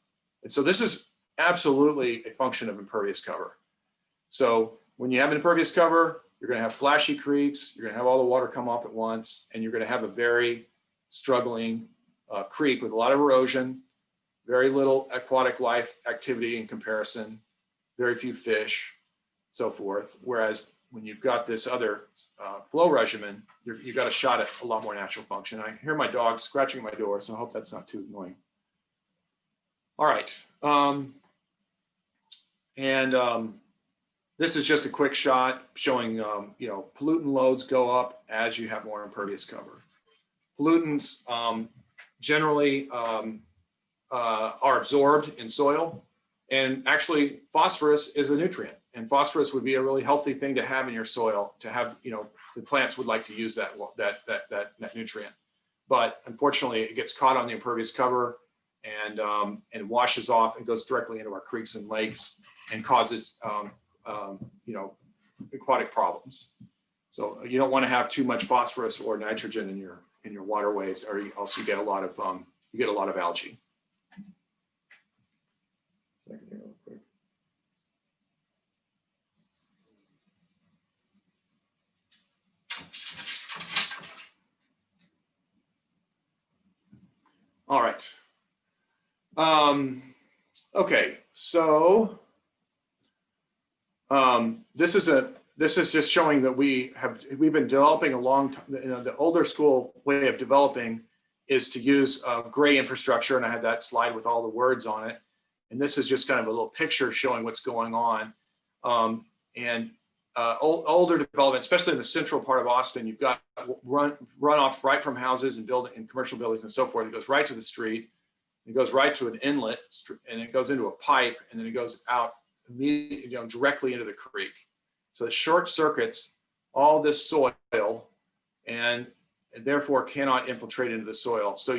[SPEAKER 1] so this is absolutely a function of impervious cover. So when you have impervious cover, you're going to have flashy creeks, you're going to have all the water come off at once, and you're going to have a very struggling creek with a lot of erosion, very little aquatic life activity in comparison, very few fish, so forth. Whereas when you've got this other flow regimen, you've got a shot at a lot more natural function. I hear my dog scratching at my door, so I hope that's not too annoying. All right. This is just a quick shot showing, pollutant loads go up as you have more impervious cover. Pollutants generally are absorbed in soil, and actually phosphorus is a nutrient, and phosphorus would be a really healthy thing to have in your soil, to have, the plants would like to use that nutrient. But unfortunately it gets caught on the impervious cover and washes off and goes directly into our creeks and lakes and causes aquatic problems. So you don't want to have too much phosphorus or nitrogen in your waterways, or else you get a lot of algae. All right. Okay, so this is just showing that we've been developing a long time. The older school way of developing is to use gray infrastructure, and I had that slide with all the words on it. And this is just kind of a little picture showing what's going on. Older development, especially in the central part of Austin, you've got runoff right from houses and commercial buildings and so forth. It goes right to the street. It goes right to an inlet, and it goes into a pipe, and then it goes out immediately, directly into the creek. So it short circuits all this soil, and therefore cannot infiltrate into the soil. So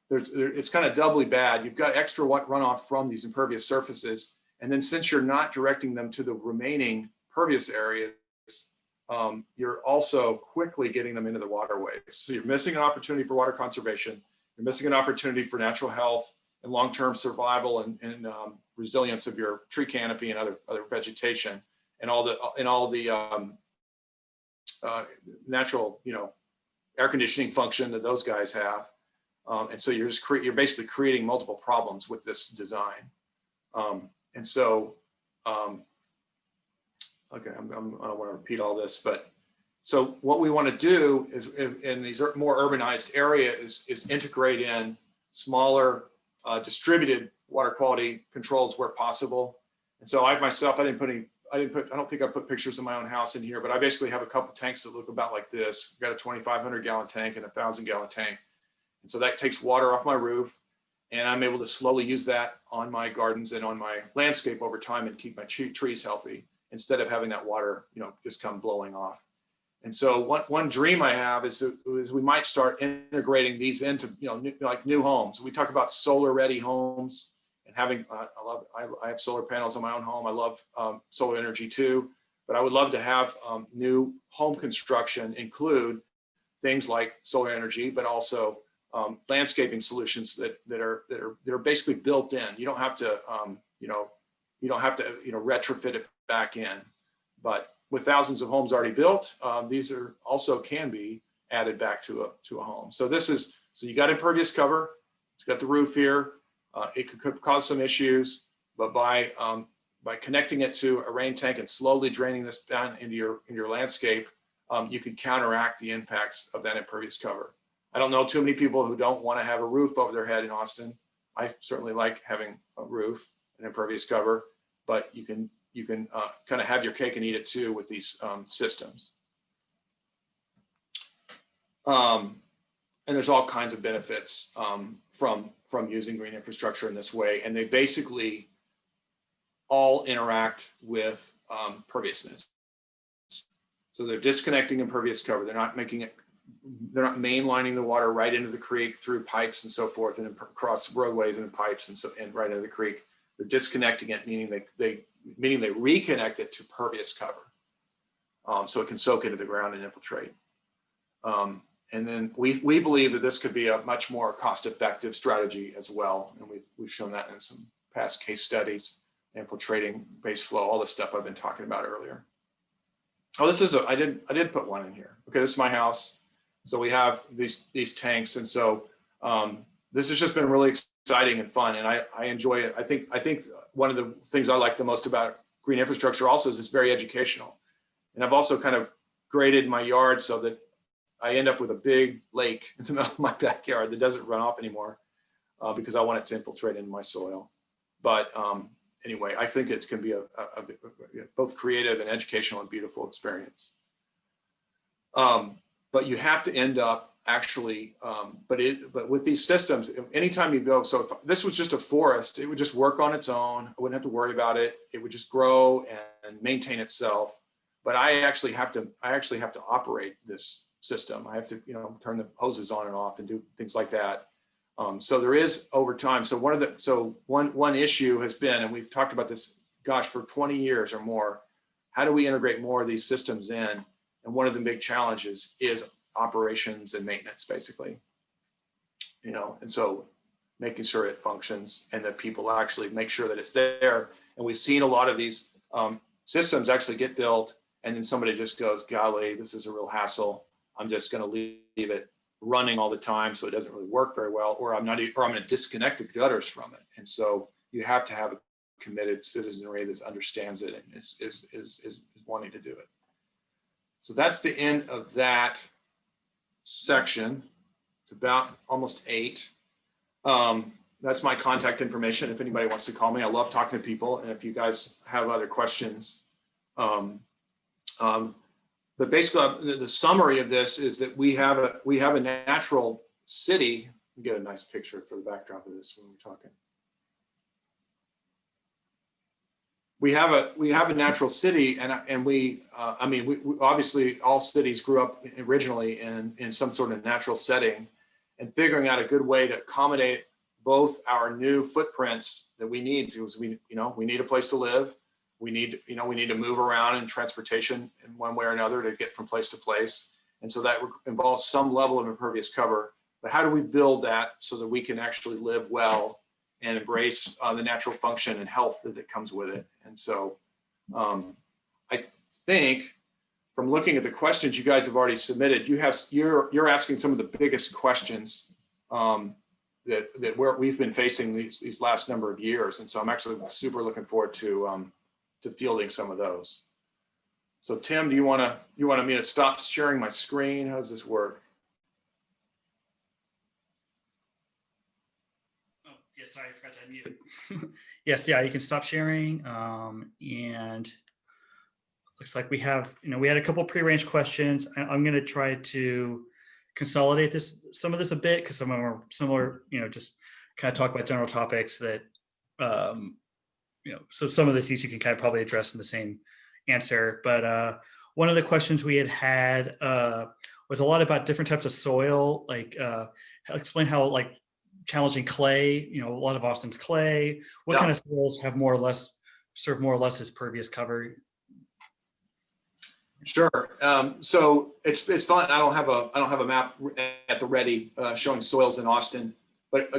[SPEAKER 1] it's kind of doubly bad. You've got extra runoff from these impervious surfaces, and then since you're not directing them to the remaining pervious areas, you're also quickly getting them into the waterways. So you're missing an opportunity for water conservation. You're missing an opportunity for natural health and long-term survival and resilience of your tree canopy and other vegetation, and all the natural, air conditioning function that those guys have. And so you're basically creating multiple problems with this design. And so, okay, I don't want to repeat all this, but so what we want to do is in these more urbanized areas is integrate in smaller distributed water quality controls where possible. And so I myself, I don't think I put pictures of my own house in here, but I basically have a couple tanks that look about like this. I've got a 2,500 gallon tank and a 1,000 gallon tank. And so that takes water off my roof, and I'm able to slowly use that on my gardens and on my landscape over time and keep my trees healthy instead of having that water, just come blowing off. And so one dream I have is we might start integrating these into, new homes. We talk about solar ready homes and having, I have solar panels on my own home. I love solar energy too, but I would love to have new home construction include things like solar energy, but also landscaping solutions that are basically built in. You don't have to, retrofit it back in, but with thousands of homes already built, these are also can be added back to a home. So so you got impervious cover, it's got the roof here. It could cause some issues, but by connecting it to a rain tank and slowly draining this down into your landscape, you can counteract the impacts of that impervious cover. I don't know too many people who don't want to have a roof over their head in Austin. I certainly like having a roof and impervious cover, but you can kind of have your cake and eat it too with these systems. And there's all kinds of benefits from using green infrastructure in this way, and they basically all interact with perviousness. So they're disconnecting impervious cover. They're not mainlining the water right into the creek through pipes and so forth, and across roadways and pipes and right into the creek. They're disconnecting it, meaning they reconnect it to pervious cover, so it can soak into the ground and infiltrate. And then we believe that this could be a much more cost-effective strategy as well, and we've shown that in some past case studies, infiltrating base flow, all the stuff I've been talking about earlier. Oh, this is I did put one in here. Okay, this is my house. So we have these tanks, and so this has just been really exciting and fun, and I enjoy it. I think one of the things I like the most about green infrastructure also is it's very educational. And I've also kind of graded my yard so that I end up with a big lake in the middle of my backyard that doesn't run off anymore because I want it to infiltrate into my soil. But anyway, I think it can be a both creative and educational and beautiful experience. But you have to end up actually, but with these systems, anytime you go, so if this was just a forest, it would just work on its own. I wouldn't have to worry about it. It would just grow and maintain itself. But I actually have to operate this system. I have to, turn the hoses on and off and do things like that. So there is over time. So one issue has been, and we've talked about this, gosh, for 20 years or more, how do we integrate more of these systems in? And one of the big challenges is operations and maintenance, basically. And so making sure it functions and that people actually make sure that it's there. And we've seen a lot of these systems actually get built, and then somebody just goes, golly, this is a real hassle. I'm just going to leave it running all the time, so it doesn't really work very well, or I'm going to disconnect the gutters from it. And so you have to have a committed citizenry that understands it and is wanting to do it. So that's the end of that section. It's about almost 8. That's my contact information if anybody wants to call me. I love talking to people, and if you guys have other questions. But basically, the summary of this is that we have a natural city. We get a nice picture for the backdrop of this when we're talking. We have a natural city, and we obviously all cities grew up originally in some sort of natural setting, and figuring out a good way to accommodate both our new footprints that we need, because we need a place to live. We need to move around in transportation in one way or another to get from place to place. And so that involves some level of impervious cover. But how do we build that so that we can actually live well and embrace the natural function and health that comes with it. And so I think from looking at the questions you guys have already submitted, you're asking some of the biggest questions that we've been facing these last number of years. And so I'm actually super looking forward to fielding some of those. So Tim, do you want me to stop sharing my screen? How does this work?
[SPEAKER 3] Oh, yes, sorry, I forgot to unmute. Yes, yeah, you can stop sharing. And looks like we have, we had a couple pre-arranged questions. I'm going to try to consolidate some of this a bit, because some of them are similar, just kind of talk about general topics that, so some of the things you can kind of probably address in the same answer. But one of the questions we had was a lot about different types of soil, like explain how like challenging clay, a lot of Austin's clay, what kind of soils have more or less serve more or less as pervious cover.
[SPEAKER 1] Sure. So it's fun. I don't have a map at the ready showing soils in Austin, but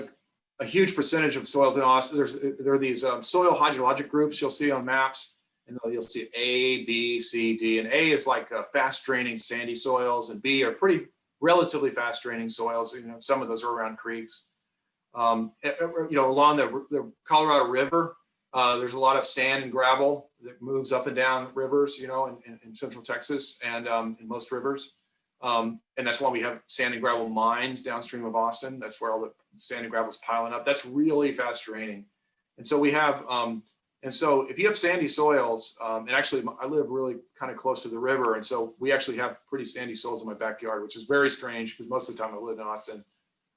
[SPEAKER 1] a huge percentage of soils in Austin, there are these soil hydrologic groups you'll see on maps, and you'll see A, B, C, D, and A is like fast draining sandy soils, and B are pretty relatively fast draining soils. Some of those are around creeks. Along the Colorado River, there's a lot of sand and gravel that moves up and down rivers, in central Texas and in most rivers. And that's why we have sand and gravel mines downstream of Austin. That's where all the sand and gravel is piling up. That's really fast draining. And so we have, and so if you have sandy soils, and actually I live really kind of close to the river. And so we actually have pretty sandy soils in my backyard, which is very strange because most of the time I lived in Austin,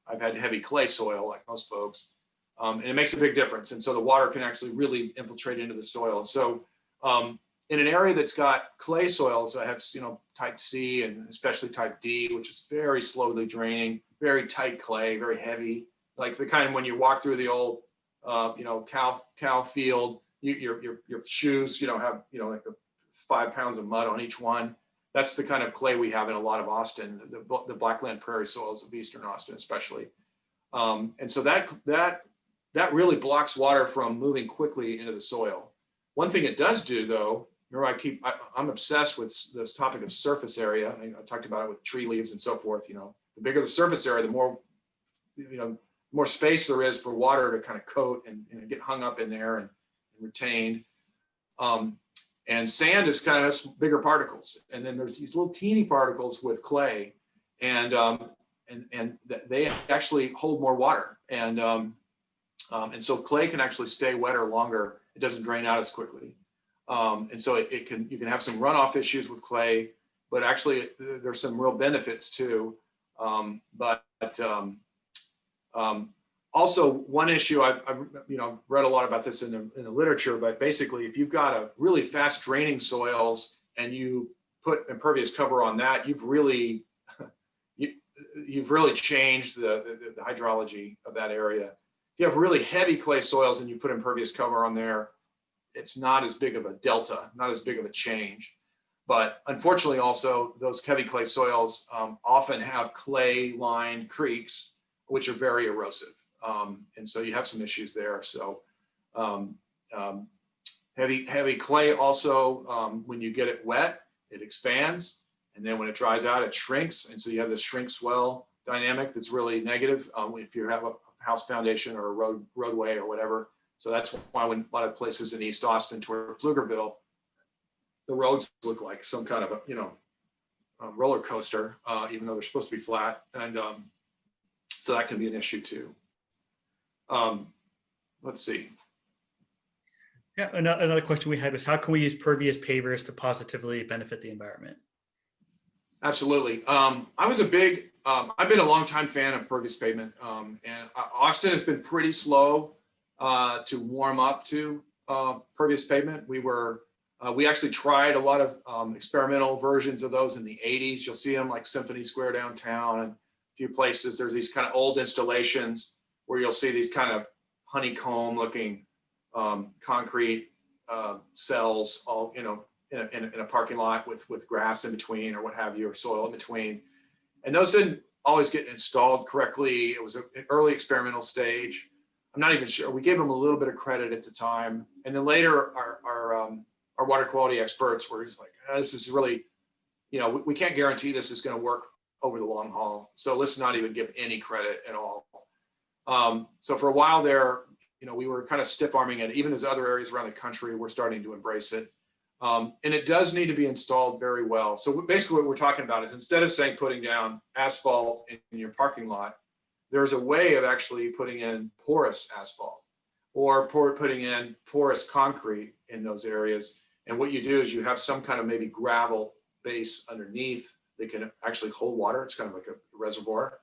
[SPEAKER 1] I've had heavy clay soil like most folks. And it makes a big difference. And so the water can actually really infiltrate into the soil. So in an area that's got clay soils, I have, type C and especially type D, which is very slowly draining, very tight clay, very heavy, like the kind when you walk through the old, cow field, your shoes, have, like 5 pounds of mud on each one. That's the kind of clay we have in a lot of Austin, the blackland prairie soils of Eastern Austin, especially. And so that really blocks water from moving quickly into the soil. One thing it does do, though, remember I'm obsessed with this topic of surface area. I talked about it with tree leaves and so forth. The bigger the surface area, the more, more space there is for water to kind of coat and get hung up in there and retained. And sand is kind of bigger particles, and then there's these little teeny particles with clay, and they actually hold more water, and so clay can actually stay wetter longer. It doesn't drain out as quickly, and so you can have some runoff issues with clay, but actually there's some real benefits too. Also, one issue I've read a lot about this in the literature, but basically, if you've got a really fast draining soils and you put impervious cover on that, you've really changed the hydrology of that area. If you have really heavy clay soils and you put impervious cover on there, it's not as big of a delta, not as big of a change. But unfortunately, also those heavy clay soils often have clay-lined creeks, which are very erosive. And so you have some issues there. So heavy clay also, when you get it wet, it expands. And then when it dries out, it shrinks. And so you have this shrink swell dynamic that's really negative if you have a house foundation or a roadway or whatever. So that's why when a lot of places in East Austin toward Pflugerville, the roads look like some kind of a roller coaster, even though they're supposed to be flat. And so that can be an issue too. Let's see.
[SPEAKER 3] Yeah, another question we had was, how can we use pervious pavers to positively benefit the environment?
[SPEAKER 1] Absolutely. I've been a longtime fan of pervious pavement, and Austin has been pretty slow to warm up to pervious pavement. We actually tried a lot of experimental versions of those in the 80s. You'll see them like Symphony Square downtown and a few places. There's these kind of old installations where you'll see these kind of honeycomb looking concrete cells all, in a parking lot with grass in between or what have you, or soil in between. And those didn't always get installed correctly. It was an early experimental stage. I'm not even sure. We gave them a little bit of credit at the time. And then later our water quality experts were just like, this is really, we can't guarantee this is going to work over the long haul. So let's not even give any credit at all. So for a while there, we were kind of stiff arming it. Even as other areas around the country were starting to embrace it. And it does need to be installed very well. So basically what we're talking about is, instead of saying putting down asphalt in your parking lot, there's a way of actually putting in porous asphalt or putting in porous concrete in those areas. And what you do is you have some kind of maybe gravel base underneath that can actually hold water. It's kind of like a reservoir.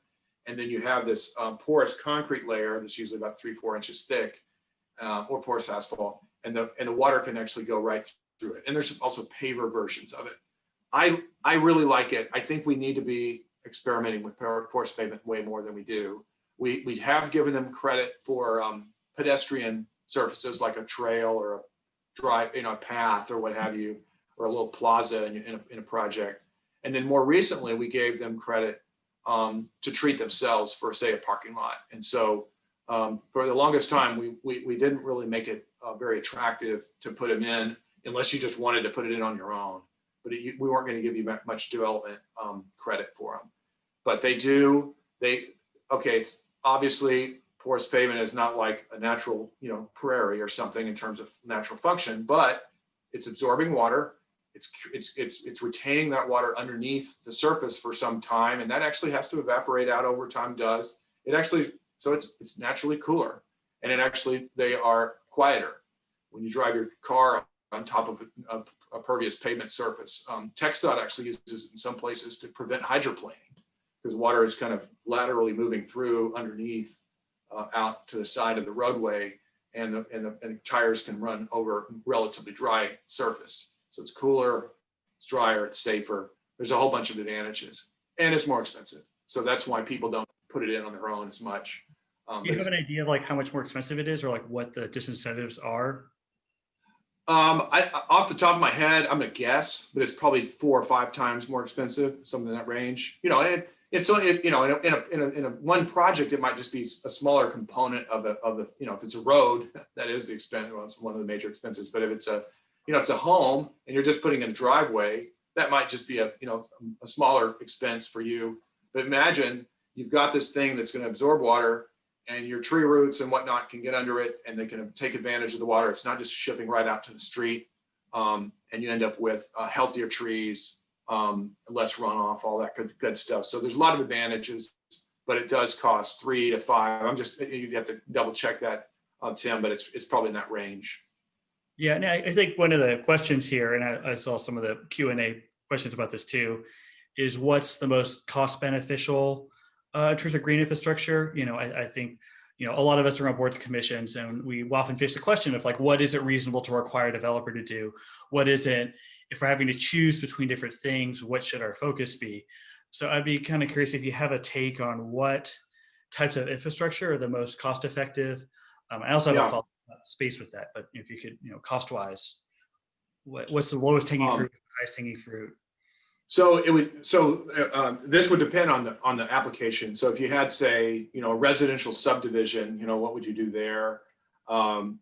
[SPEAKER 1] And then you have this porous concrete layer that's usually about 3-4 inches thick, or porous asphalt, and the water can actually go right through it. And there's also paver versions of it. I really like it. I think we need to be experimenting with porous pavement way more than we do. We have given them credit for pedestrian surfaces like a trail or a drive, a path or what have you, or a little plaza in a project. And then more recently, we gave them credit to treat themselves for, say, a parking lot. And so for the longest time, we didn't really make it very attractive to put them in unless you just wanted to put it in on your own. But we weren't going to give you much development credit for them. But it's obviously porous pavement is not like a natural, prairie or something in terms of natural function, but it's absorbing water. It's retaining that water underneath the surface for some time, and that actually has to evaporate out over time. So it's naturally cooler, and they are quieter when you drive your car on top of a pervious pavement surface. TxDOT actually uses it in some places to prevent hydroplaning, because water is kind of laterally moving through underneath out to the side of the roadway, and the tires can run over relatively dry surface. So it's cooler, it's drier, it's safer. There's a whole bunch of advantages, and it's more expensive. So that's why people don't put it in on their own as much.
[SPEAKER 3] Do you have an idea of like how much more expensive it is, or like what the disincentives are?
[SPEAKER 1] Off the top of my head, I'm gonna guess, but it's probably 4 or 5 times more expensive, something in that range. It's in a one project, it might just be a smaller component of the if it's a road, that is the expense. Well, it's one of the major expenses. But if it's it's a home and you're just putting in a driveway, that might just be a smaller expense for you. But imagine you've got this thing that's going to absorb water, and your tree roots and whatnot can get under it, and they can take advantage of the water. It's not just shipping right out to the street, and you end up with healthier trees, less runoff, all that good stuff. So there's a lot of advantages, but it does cost 3 to 5. You'd have to double check that, Tim, but it's probably in that range.
[SPEAKER 3] Yeah, and I think one of the questions here, and I saw some of the Q&A questions about this too, is what's the most cost beneficial in terms of green infrastructure? I think, a lot of us are on boards and commissions, and we often face the question of like, what is it reasonable to require a developer to do? What isn't? If we're having to choose between different things, what should our focus be? So I'd be kind of curious if you have a take on what types of infrastructure are the most cost effective. I also have a follow-up space with that, but if you could, cost wise, what's the lowest hanging fruit, highest hanging fruit?
[SPEAKER 1] So this would depend on the application. So if you had, say, a residential subdivision, what would you do there? I'm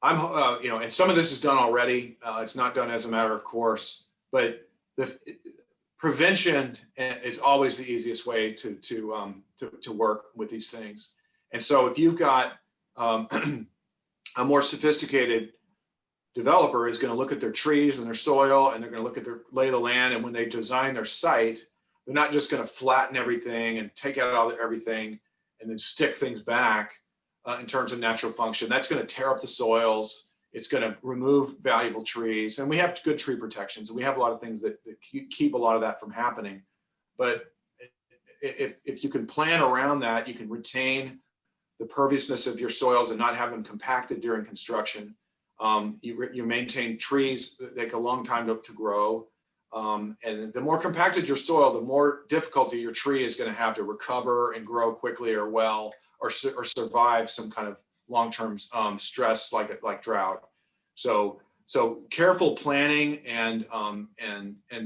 [SPEAKER 1] and some of this is done already. It's not done as a matter of course, but the prevention is always the easiest way to work with these things. And so if you've got a more sophisticated developer is going to look at their trees and their soil, and they're going to look at their lay of the land. And when they design their site, they're not just going to flatten everything and take out everything and then stick things back in terms of natural function. That's going to tear up the soils. It's going to remove valuable trees. And we have good tree protections, and we have a lot of things that keep a lot of that from happening. But if you can plan around that, you can retain the perviousness of your soils and not have them compacted during construction. You maintain trees that take a long time to grow. And the more compacted your soil, the more difficulty your tree is going to have to recover and grow quickly or well, or survive some kind of long-term stress like drought. So careful planning and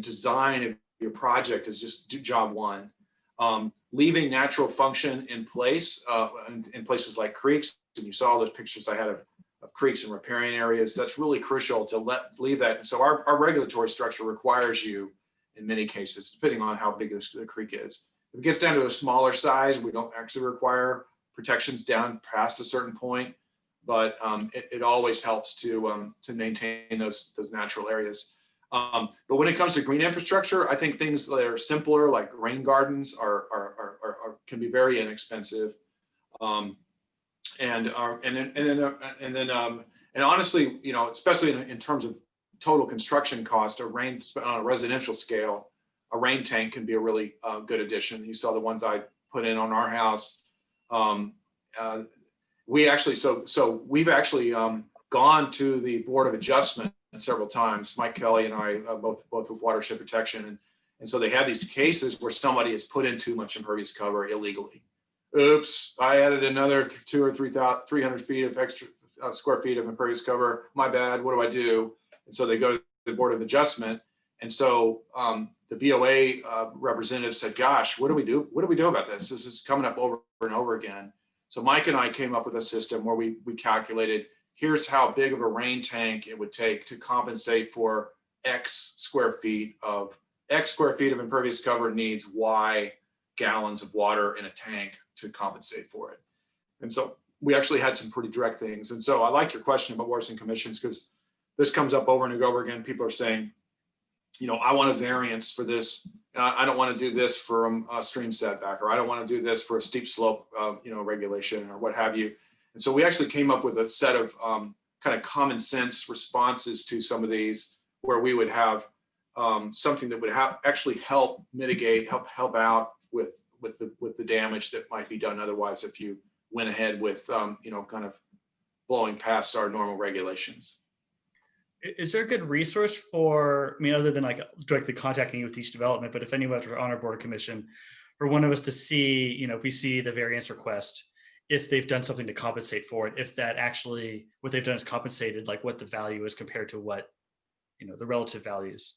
[SPEAKER 1] design of your project is just job one. leaving natural function in place in places like creeks. And you saw those pictures I had of creeks and riparian areas. That's really crucial to leave that. And so our regulatory structure requires you, in many cases, depending on how big the creek is. If it gets down to a smaller size, we don't actually require protections down past a certain point, but it always helps to maintain those natural areas. But when it comes to green infrastructure, I think things that are simpler, like rain gardens, can be very inexpensive. And honestly, especially in terms of total construction cost, on a residential scale, a rain tank can be a really good addition. You saw the ones I put in on our house. We've actually gone to the Board of Adjustment several times. Mike Kelly and I both with watershed protection, and so they have these cases where somebody has put in too much impervious cover illegally. Oops, I added another 200 or 300 feet of extra square feet of impervious cover. My bad. What do I do? And so they go to the Board of Adjustment. And so the BOA representative said, "Gosh, what do we do? What do we do about this? This is coming up over and over again." So Mike and I came up with a system where we calculated, here's how big of a rain tank it would take to compensate for X square feet of impervious cover needs Y gallons of water in a tank to compensate for it. And so we actually had some pretty direct things. And so I like your question about waters and commissions, because this comes up over and over again. People are saying, I want a variance for this. I don't want to do this for a stream setback, or I don't want to do this for a steep slope, regulation, or what have you. And so we actually came up with a set of kind of common sense responses to some of these, where we would have something that would actually help mitigate, help out with the damage that might be done otherwise if you went ahead with kind of blowing past our normal regulations.
[SPEAKER 3] Is there a good resource for, other than like directly contacting you with each development, but if anyone are on our board of commission, for one of us to see, if we see the variance request, if they've done something to compensate for it, if that actually what they've done is compensated, like what the value is compared to what, the relative values?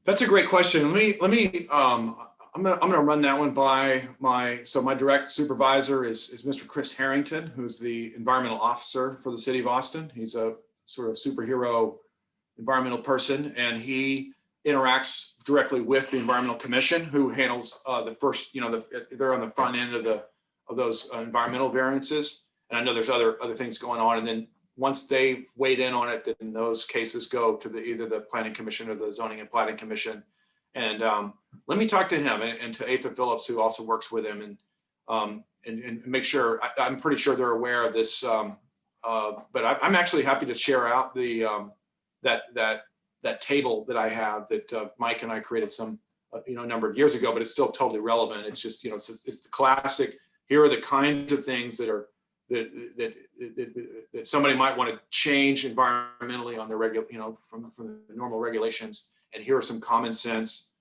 [SPEAKER 1] That's a great question. Let me I'm gonna run that one by my direct supervisor is Mr. Chris Harrington, who's the environmental officer for the city of Austin. He's a sort of superhero environmental person, and he interacts directly with the Environmental Commission, who handles the first, they're on the front end of those environmental variances. And I know there's other things going on, and then once they weighed in on it, then those cases go to either the Planning Commission or the Zoning and Planning Commission. And let me talk to him and to Atha Phillips, who also works with him, and make sure. I'm pretty sure they're aware of this, but I'm actually happy to share out the that table that I have that Mike and I created some number of years ago, but it's still totally relevant. It's just it's the classic. Here are the kinds of things that somebody might want to change environmentally on their from the normal regulations. And here are some common sense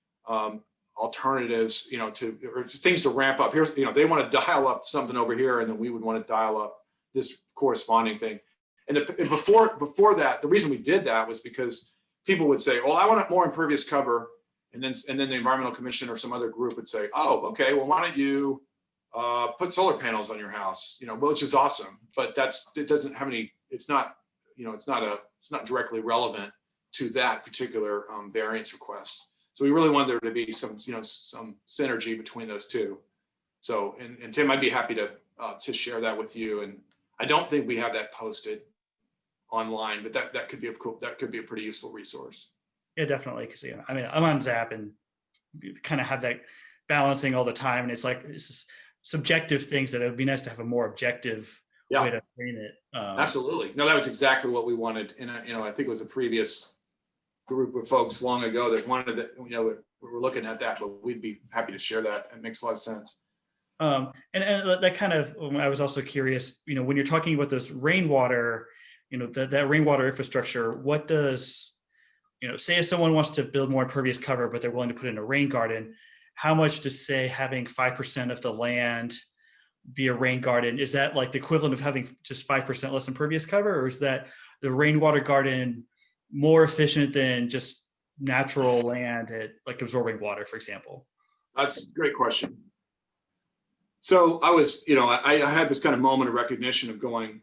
[SPEAKER 1] alternatives, or just things to ramp up. Here's, they want to dial up something over here, and then we would want to dial up this corresponding thing. And before that, the reason we did that was because people would say, "Well, I want more impervious cover," and then the Environmental Commission or some other group would say, "Oh, okay, well, why don't you put solar panels on your house?" Which is awesome, but it doesn't have any. It's not directly relevant to that particular variance request. So we really wanted there to be some synergy between those two. So, and Tim, I'd be happy to share that with you. And I don't think we have that posted online, but that could be a pretty useful resource.
[SPEAKER 3] Yeah, definitely. Because I'm on Zap, and you kind of have that balancing all the time, and it's just subjective things that it would be nice to have a more objective way to frame it.
[SPEAKER 1] Absolutely. No, that was exactly what we wanted. And I think it was a previous group of folks long ago that wanted that. We were looking at that, but we'd be happy to share that. It makes a lot of sense.
[SPEAKER 3] And that kind of, I was also curious, when you're talking about this rainwater, that rainwater infrastructure, what does, say if someone wants to build more impervious cover, but they're willing to put in a rain garden, how much does, say, having 5% of the land be a rain garden? Is that like the equivalent of having just 5% less impervious cover, or is that the rainwater garden more efficient than just natural land at like absorbing water, for example?
[SPEAKER 1] That's a great question. So I was, I had this kind of moment of recognition of going,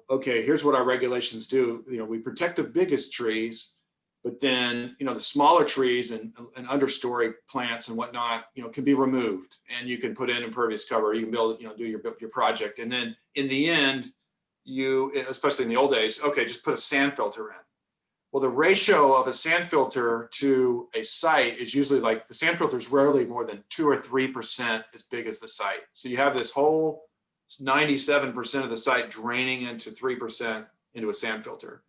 [SPEAKER 1] okay, here's what our regulations do. We protect the biggest trees, but then, the smaller trees and understory plants and whatnot, can be removed, and you can put in impervious cover. You can build, do your project. And then in the end, especially in the old days, okay, just put a sand filter in. Well, the ratio of a sand filter to a site is usually like, the sand filter is rarely more than 2 or 3% as big as the site. So you have this whole 97% of the site draining into 3% into a sand filter.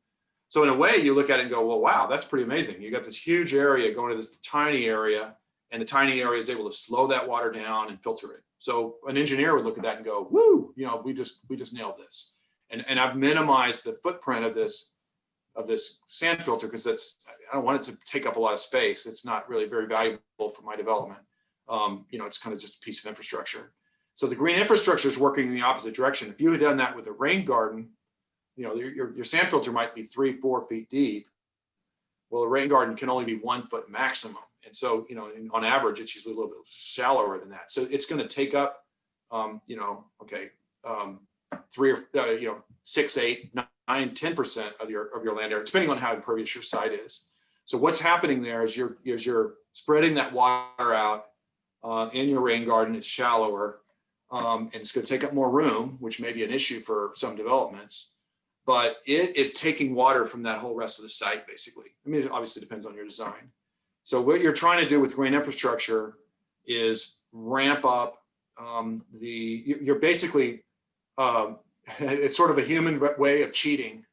[SPEAKER 1] So in a way, you look at it and go, well, wow, that's pretty amazing. You got this huge area going to this tiny area, and the tiny area is able to slow that water down and filter it. So an engineer would look at that and go, woo, we just nailed this. And I've minimized the footprint of this sand filter, because I don't want it to take up a lot of space. It's not really very valuable for my development. It's kind of just a piece of infrastructure. So the green infrastructure is working in the opposite direction. If you had done that with a rain garden, your sand filter might be 3-4 feet deep. Well, a rain garden can only be 1 foot maximum. And so, on average, it's usually a little bit shallower than that. So it's going to take up, 3 or 6, 8, 9, 10% of your land area, depending on how impervious your site is. So what's happening there is you're spreading that water out in your rain garden. It's shallower, and it's going to take up more room, which may be an issue for some developments. But it is taking water from that whole rest of the site, basically. I mean, it obviously depends on your design. So what you're trying to do with green infrastructure is ramp up you're basically, it's sort of a human way of cheating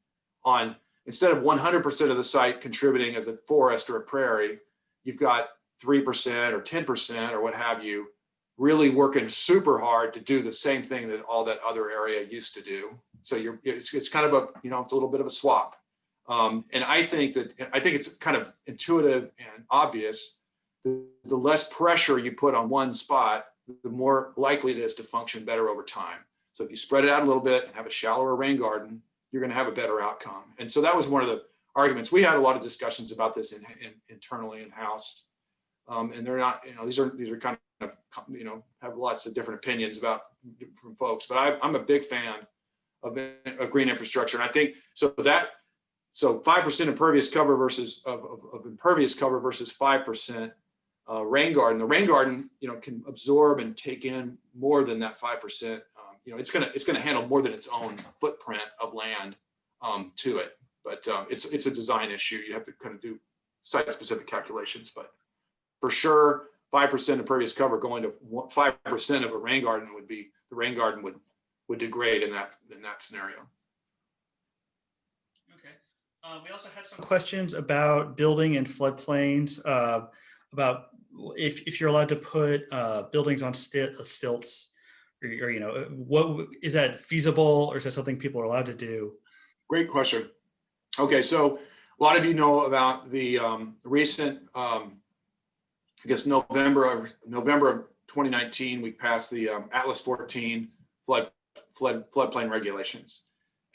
[SPEAKER 1] on, instead of 100% of the site contributing as a forest or a prairie, you've got 3% or 10% or what have you, really working super hard to do the same thing that all that other area used to do. So it's kind of a, it's a little bit of a swap. And I think it's kind of intuitive and obvious. The less pressure you put on one spot, the more likely it is to function better over time. So if you spread it out a little bit and have a shallower rain garden, you're going to have a better outcome. And so that was one of the arguments. We had a lot of discussions about this internally in-house. And they're not, these are kind of, have lots of different opinions from folks. But I'm a big fan of green infrastructure. And I think so 5% impervious cover versus of impervious cover versus 5% rain garden. The rain garden, can absorb and take in more than that 5%. It's gonna handle more than its own footprint of land to it. But it's a design issue. You have to kind of do site-specific calculations. But for sure, 5% impervious cover going to 5% of a rain garden would be, the rain garden would do great in that scenario.
[SPEAKER 3] Okay. We also had some questions about building in floodplains, about if you're allowed to put buildings on stilts, or what is that feasible, or is that something people are allowed to do?
[SPEAKER 1] Great question. Okay, so a lot of you know about the recent, I guess November of 2019, we passed the Atlas 14 floodplain regulations,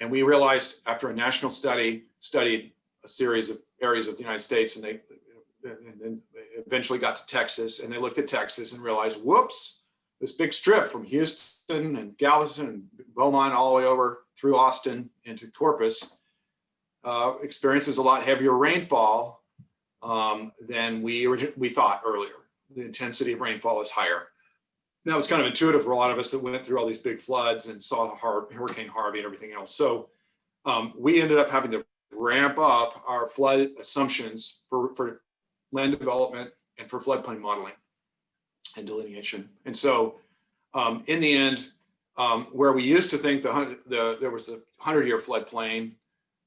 [SPEAKER 1] and we realized after a national studied a series of areas of the United States, and then eventually got to Texas, and they looked at Texas and realized, whoops, this big strip from Houston and Galveston and Beaumont all the way over through Austin into Corpus experiences a lot heavier rainfall than we thought earlier. The intensity of rainfall is higher. That was kind of intuitive for a lot of us that went through all these big floods and saw Hurricane Harvey and everything else. So we ended up having to ramp up our flood assumptions for land development and for floodplain modeling and delineation. And so in the end, where we used to think there was a 100-year floodplain,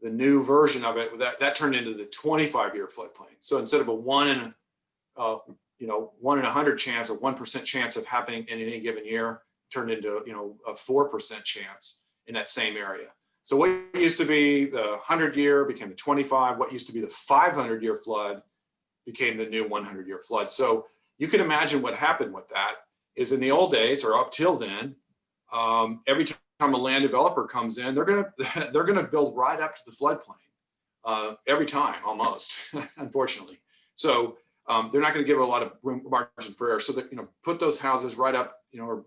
[SPEAKER 1] the new version of it, that turned into the 25-year floodplain. So instead of a 1 in 100 chance or 1% chance of happening in any given year, turned into a 4% chance in that same area. So what used to be the 100-year became the 25. What used to be the 500-year flood became the new 100-year flood. So you can imagine what happened with that is, in the old days, or up till then, every time a land developer comes in, they're gonna build right up to the floodplain every time, almost, unfortunately. So they're not going to give a lot of room margin for error. So that, put those houses right up, or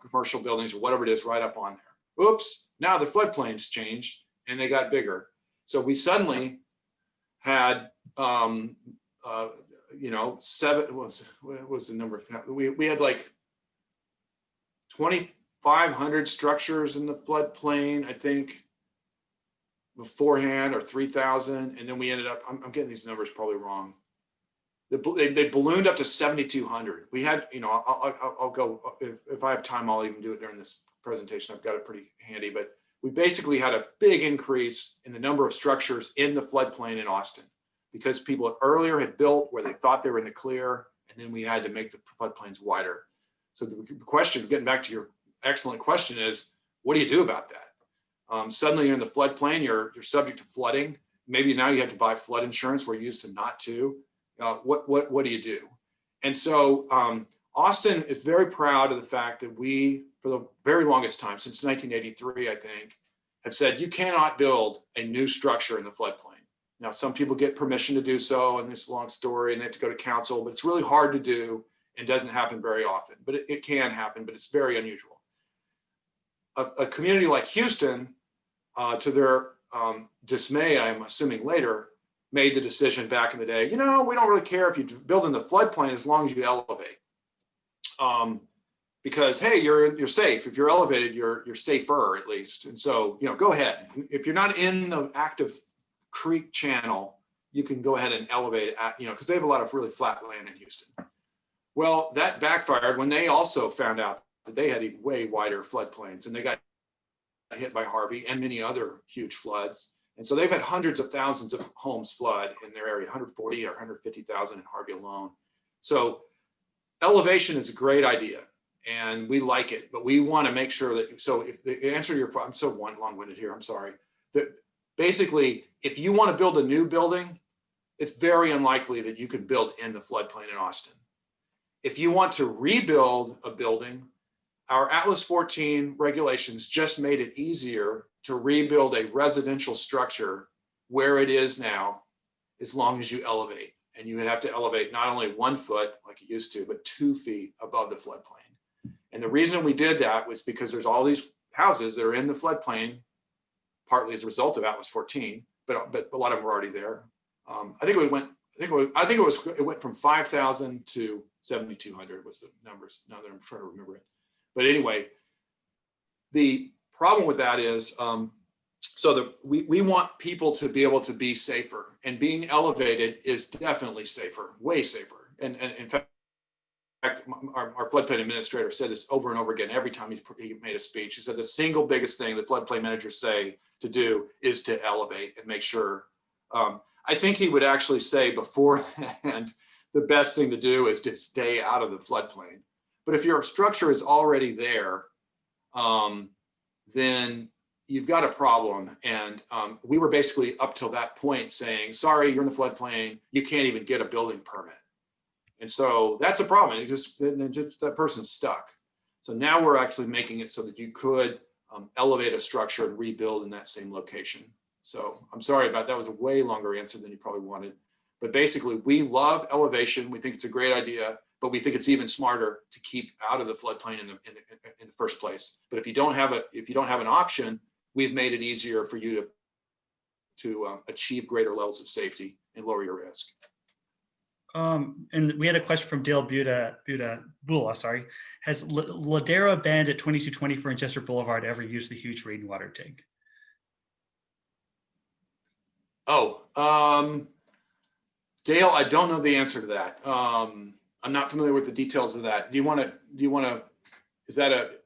[SPEAKER 1] commercial buildings or whatever it is right up on there. Oops, now the floodplains changed and they got bigger. So we suddenly had, what was the number? We had like 2,500 structures in the floodplain, I think, beforehand, or 3,000. And then we ended up, I'm getting these numbers probably wrong. They ballooned up to 7,200. We had, I'll go, if I have time, I'll even do it during this presentation. I've got it pretty handy, but we basically had a big increase in the number of structures in the floodplain in Austin because people earlier had built where they thought they were in the clear, and then we had to make the floodplains wider. So the question, getting back to your excellent question, is what do you do about that? Suddenly you're in the floodplain, you're subject to flooding. Maybe now you have to buy flood insurance where you used to not to. What do you do? And so Austin is very proud of the fact that we, for the very longest time, since 1983, I think, have said you cannot build a new structure in the floodplain. Now, some people get permission to do so, and it's a long story, and they have to go to council, but it's really hard to do and doesn't happen very often. But it can happen, but it's very unusual. A community like Houston, to their dismay, I'm assuming later, made the decision back in the day, we don't really care if you build in the floodplain as long as you elevate. Because, hey, you're safe. If you're elevated, you're safer at least. And so, go ahead. If you're not in the active creek channel, you can go ahead and elevate it, because they have a lot of really flat land in Houston. Well, that backfired when they also found out that they had even way wider floodplains, and they got hit by Harvey and many other huge floods. And so they've had hundreds of thousands of homes flood in their area, 140 or 150,000 in Harvey alone. So elevation is a great idea and we like it, but we want to make sure that, so if the answer to your question, I'm so long-winded here, I'm sorry, that basically, if you want to build a new building, it's very unlikely that you can build in the floodplain in Austin. If you want to rebuild a building, our Atlas 14 regulations just made it easier to rebuild a residential structure where it is now, as long as you elevate. And you would have to elevate not only 1 foot like you used to, but 2 feet above the floodplain. And the reason we did that was because there's all these houses that are in the floodplain, partly as a result of Atlas 14, but a lot of them were already there. It went from 5,000 to 7,200 was the numbers. Now that I'm trying to remember it. But anyway, the problem with that is, we want people to be able to be safer, and being elevated is definitely safer, way safer. And in fact, our floodplain administrator said this over and over again every time he made a speech. He said the single biggest thing that floodplain managers say to do is to elevate and make sure. I think he would actually say beforehand, the best thing to do is to stay out of the floodplain. But if your structure is already there, then you've got a problem. And we were basically up till that point saying, sorry, you're in the floodplain, you can't even get a building permit. And so that's a problem. Just that person's stuck. So now we're actually making it so that you could elevate a structure and rebuild in that same location. So I'm sorry about that. Was a way longer answer than you probably wanted. But basically, we love elevation. We think it's a great idea, but we think it's even smarter to keep out of the floodplain in the first place. But if you don't have an option, we've made it easier for you to achieve greater levels of safety and lower your risk.
[SPEAKER 3] And we had a question from Dale Bula, sorry. Has Ladera Bend at 2224 and Chester Boulevard ever used the huge rainwater tank?
[SPEAKER 1] Dale, I don't know the answer to that. I'm not familiar with the details of that. Do you want to, is that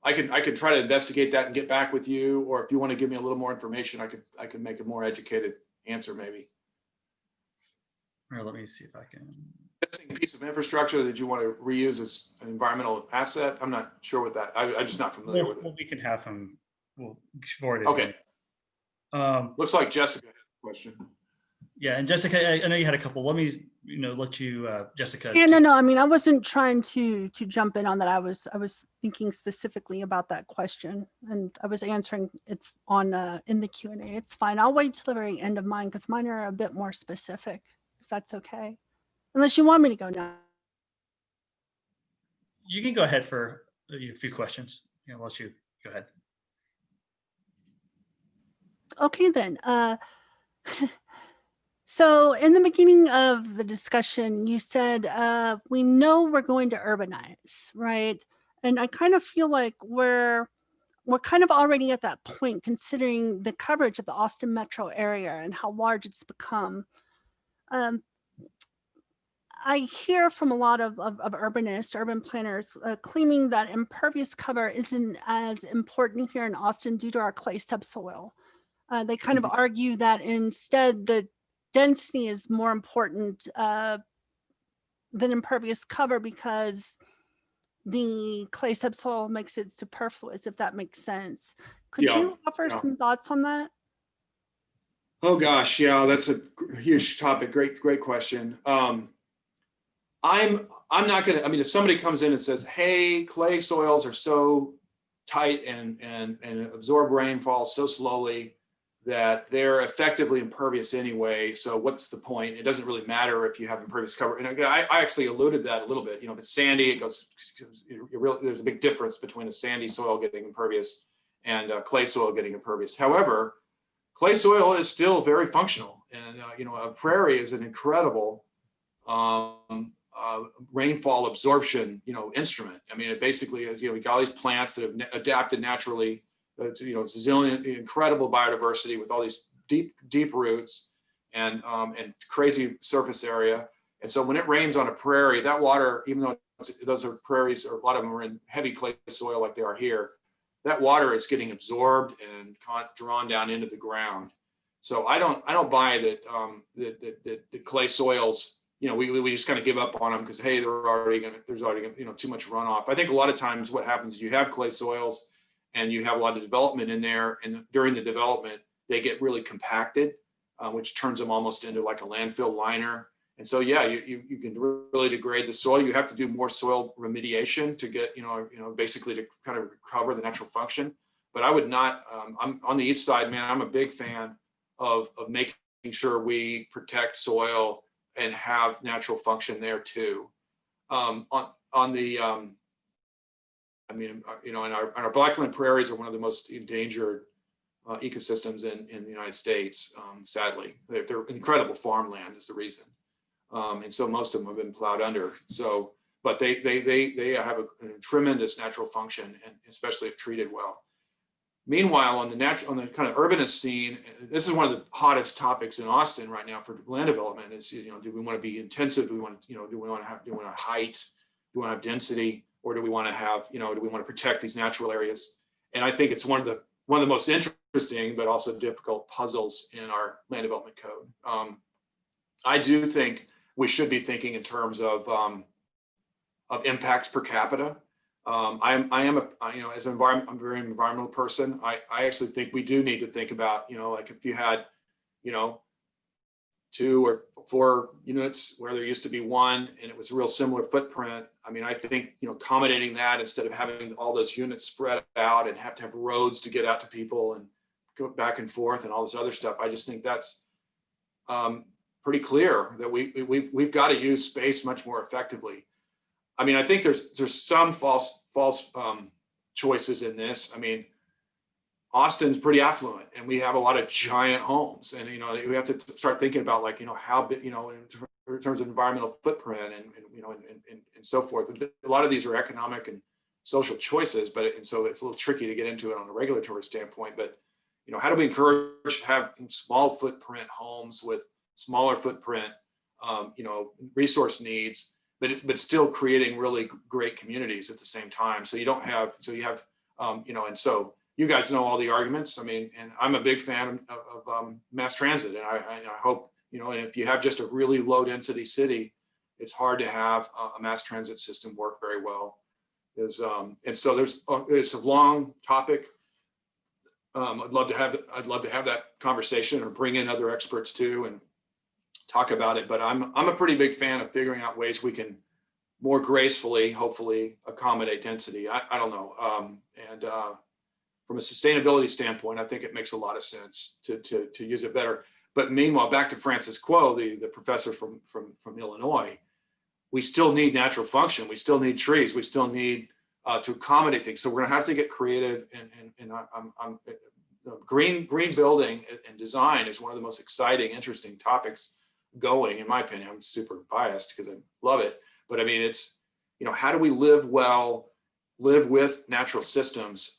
[SPEAKER 1] I can try to investigate that and get back with you, or if you want to give me a little more information, I could make a more educated answer maybe.
[SPEAKER 3] Or let me see if I can.
[SPEAKER 1] A piece of infrastructure that you want to reuse as an environmental asset. I'm not sure with that. I'm just not familiar with it.
[SPEAKER 3] Well, we can have him. We'll forward it.
[SPEAKER 1] Okay. Looks like Jessica has a question.
[SPEAKER 3] Yeah, and Jessica, I know you had a couple. Let me, let you, Jessica.
[SPEAKER 2] Yeah, no. I mean, I wasn't trying to jump in on that. I was thinking specifically about that question, and I was answering it on in the Q&A. It's fine. I'll wait till the very end of mine because mine are a bit more specific, if that's okay. Unless you want me to go now.
[SPEAKER 3] You can go ahead for a few questions. I'll let you go ahead.
[SPEAKER 2] Okay, then. So in the beginning of the discussion, you said we know we're going to urbanize, right? And I kind of feel like we're kind of already at that point, considering the coverage of the Austin metro area and how large it's become. I hear from a lot of urbanists, urban planners, claiming that impervious cover isn't as important here in Austin due to our clay subsoil. They kind of argue that instead the density is more important than impervious cover because the clay subsoil makes it superfluous, if that makes sense. Could you offer some thoughts on that?
[SPEAKER 1] Oh gosh, yeah, that's a huge topic. Great question. I'm not gonna. I mean, if somebody comes in and says, "Hey, clay soils are so tight and absorb rainfall so slowly that they're effectively impervious anyway. So what's the point? It doesn't really matter if you have impervious cover." And again, I actually alluded to that a little bit. If it's sandy, it goes. There's a big difference between a sandy soil getting impervious and clay soil getting impervious. However, clay soil is still very functional, and a prairie is an incredible rainfall absorption, instrument. I mean, it basically is, we got all these plants that have adapted naturally to, it's zillion, incredible biodiversity with all these deep roots and crazy surface area. And so when it rains on a prairie, that water, even though those are prairies, or a lot of them are in heavy clay soil like they are here, that water is getting absorbed and drawn down into the ground. So I don't buy that that clay soils, we just kind of give up on them because, hey, there's already too much runoff. I think a lot of times what happens is you have clay soils and you have a lot of development in there, and during the development they get really compacted, which turns them almost into like a landfill liner. And so yeah, you can really degrade the soil. You have to do more soil remediation to get basically to kind of recover the natural function. But I would not. I'm on the east side, man. I'm a big fan of making sure we protect soil and have natural function there too. On the, I mean, and our blackland prairies are one of the most endangered ecosystems in the United States. Sadly, they're incredible farmland is the reason, and so most of them have been plowed under. So, but they have a tremendous natural function, and especially if treated well. Meanwhile, on the kind of urbanist scene, this is one of the hottest topics in Austin right now for land development. Is do we want to be intensive? Do we want to have height? Do we want to have density, or do we want to have do we want to protect these natural areas? And I think it's one of the most interesting but also difficult puzzles in our land development code. I do think we should be thinking in terms of impacts per capita. I'm a very environmental person. I actually think we do need to think about, like if you had, 2 or 4 units where there used to be 1 and it was a real similar footprint. I mean, I think, accommodating that instead of having all those units spread out and have to have roads to get out to people and go back and forth and all this other stuff. I just think that's pretty clear that we've got to use space much more effectively. I mean, I think there's some false choices in this. I mean, Austin's pretty affluent, and we have a lot of giant homes, and we have to start thinking about how big, in terms of environmental footprint and so forth. A lot of these are economic and social choices, and so it's a little tricky to get into it on a regulatory standpoint. But how do we encourage having small footprint homes with smaller footprint, resource needs? But still creating really great communities at the same time. So you have, and so you guys know all the arguments. I mean, and I'm a big fan of mass transit, and I hope, and if you have just a really low density city, it's hard to have a mass transit system work very well. And so it's a long topic. I'd love to have that conversation or bring in other experts too and talk about it, but I'm a pretty big fan of figuring out ways we can more gracefully, hopefully, accommodate density. I don't know, and from a sustainability standpoint, I think it makes a lot of sense to use it better. But meanwhile, back to Francis Quo, the professor from Illinois, we still need natural function. We still need trees. We still need to accommodate things. So we're gonna have to get creative, and green building and design is one of the most exciting, interesting topics going, in my opinion. I'm super biased because I love it, but I mean, it's, how do we live well, live with natural systems,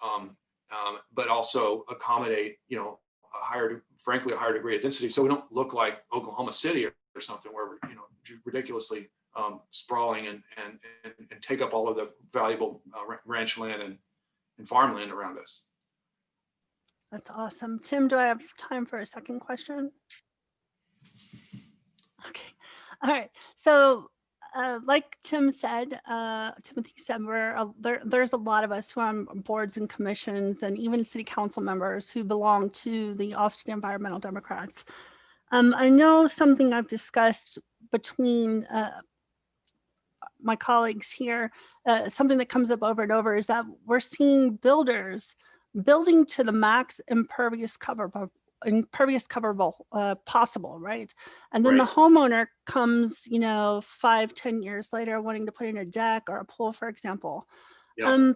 [SPEAKER 1] but also accommodate, frankly, a higher degree of density, so we don't look like Oklahoma City or something where we're, ridiculously sprawling and take up all of the valuable ranch land and farmland around us.
[SPEAKER 2] That's awesome. Tim, do I have time for a second question? Okay. All right. So like Tim said, Timothy said, there's a lot of us who are on boards and commissions and even city council members who belong to the Austin Environmental Democrats. I know something I've discussed between my colleagues here, something that comes up over and over is that we're seeing builders building to the max impervious coverable possible, right? And then the homeowner comes, 5-10 years later wanting to put in a deck or a pool, for example.
[SPEAKER 1] Yeah.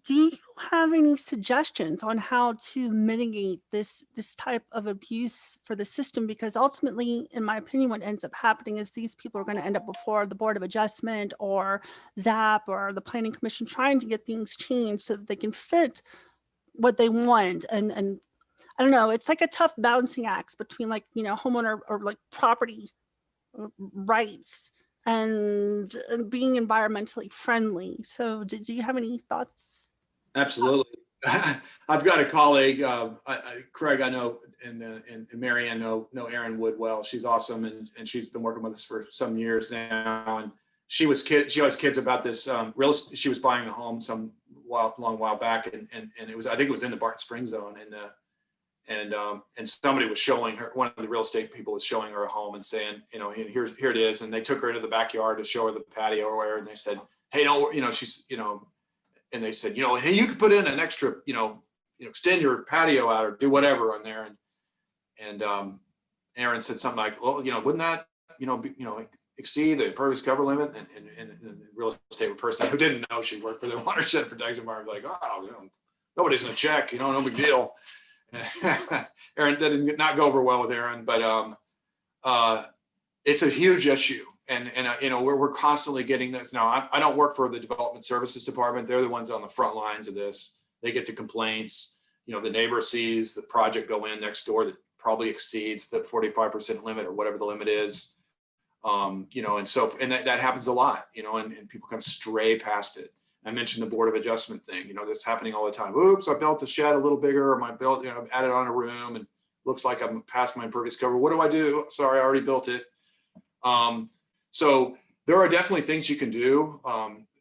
[SPEAKER 2] Do you have any suggestions on how to mitigate this type of abuse for the system? Because ultimately, in my opinion, what ends up happening is these people are going to end up before the Board of Adjustment or ZAP or the Planning Commission trying to get things changed so that they can fit what they want. And I don't know, it's like a tough balancing act between homeowner or property rights and being environmentally friendly. So do you have any thoughts?
[SPEAKER 1] Absolutely. I've got a colleague, Craig, I know, and Mary Ann know Erin Wood well. She's awesome, and she's been working with us for some years now. And she always kids about this she was buying a home long while back, and it was, I think it was in the Barton Springs zone, and somebody was showing her, one of the real estate people was showing her a home and saying, here it is, and they took her into the backyard to show her the patio or whatever, and they said, hey, don't, she's, and they said, hey, you could put in an extra, extend your patio out or do whatever on there. And Aaron said something like, well, wouldn't that, exceed the impervious cover limit? And the real estate person who didn't know she worked for the watershed protection bar was like, oh, nobody's gonna check, no big deal. Aaron did not go over well with Aaron, but it's a huge issue. And we're constantly getting this. Now, I don't work for the Development Services Department. They're the ones on the front lines of this. They get the complaints. The neighbor sees the project go in next door that probably exceeds the 45% limit or whatever the limit is. And that happens a lot, and people kind of stray past it. I mentioned the Board of Adjustment thing. That's happening all the time. Oops, I built a shed a little bigger, or I've added on a room and looks like I'm past my impervious cover. What do I do? Sorry, I already built it. So there are definitely things you can do,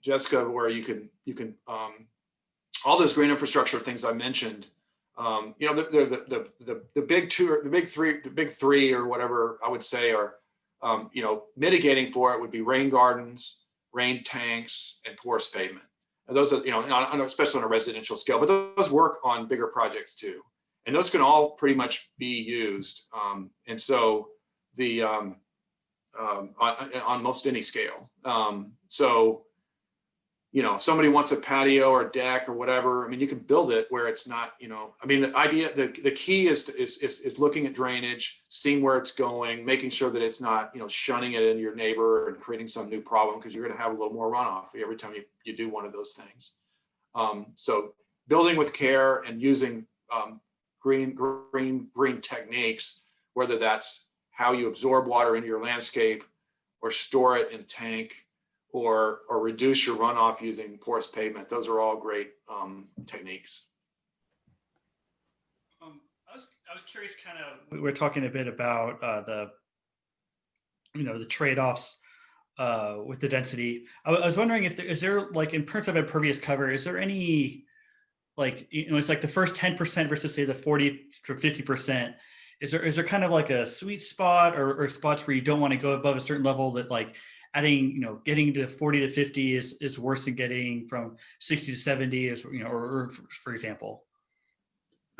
[SPEAKER 1] Jessica, where you can all those green infrastructure things I mentioned. The big three or whatever I would say are, mitigating for it would be rain gardens, rain tanks, and porous pavement. And those are, especially on a residential scale, but those work on bigger projects too. And those can all pretty much be used. And so on most any scale. Somebody wants a patio or a deck or whatever. You can build it where it's not, the idea, the key is looking at drainage, seeing where it's going, making sure that it's not, shunning it into your neighbor and creating some new problem, because you're going to have a little more runoff every time you do one of those things. So building with care and using green techniques, whether that's how you absorb water into your landscape or store it in a tank, or reduce your runoff using porous pavement. Those are all great techniques.
[SPEAKER 3] I was curious, we were talking a bit about the trade-offs with the density. I was wondering if is there in terms of impervious cover, is there any it's like the first 10% versus say the 40 to 50%. Is there kind of like a sweet spot or spots where you don't want to go above a certain level that adding, getting to 40 to 50 is worse than getting from 60 to 70 is, or for example?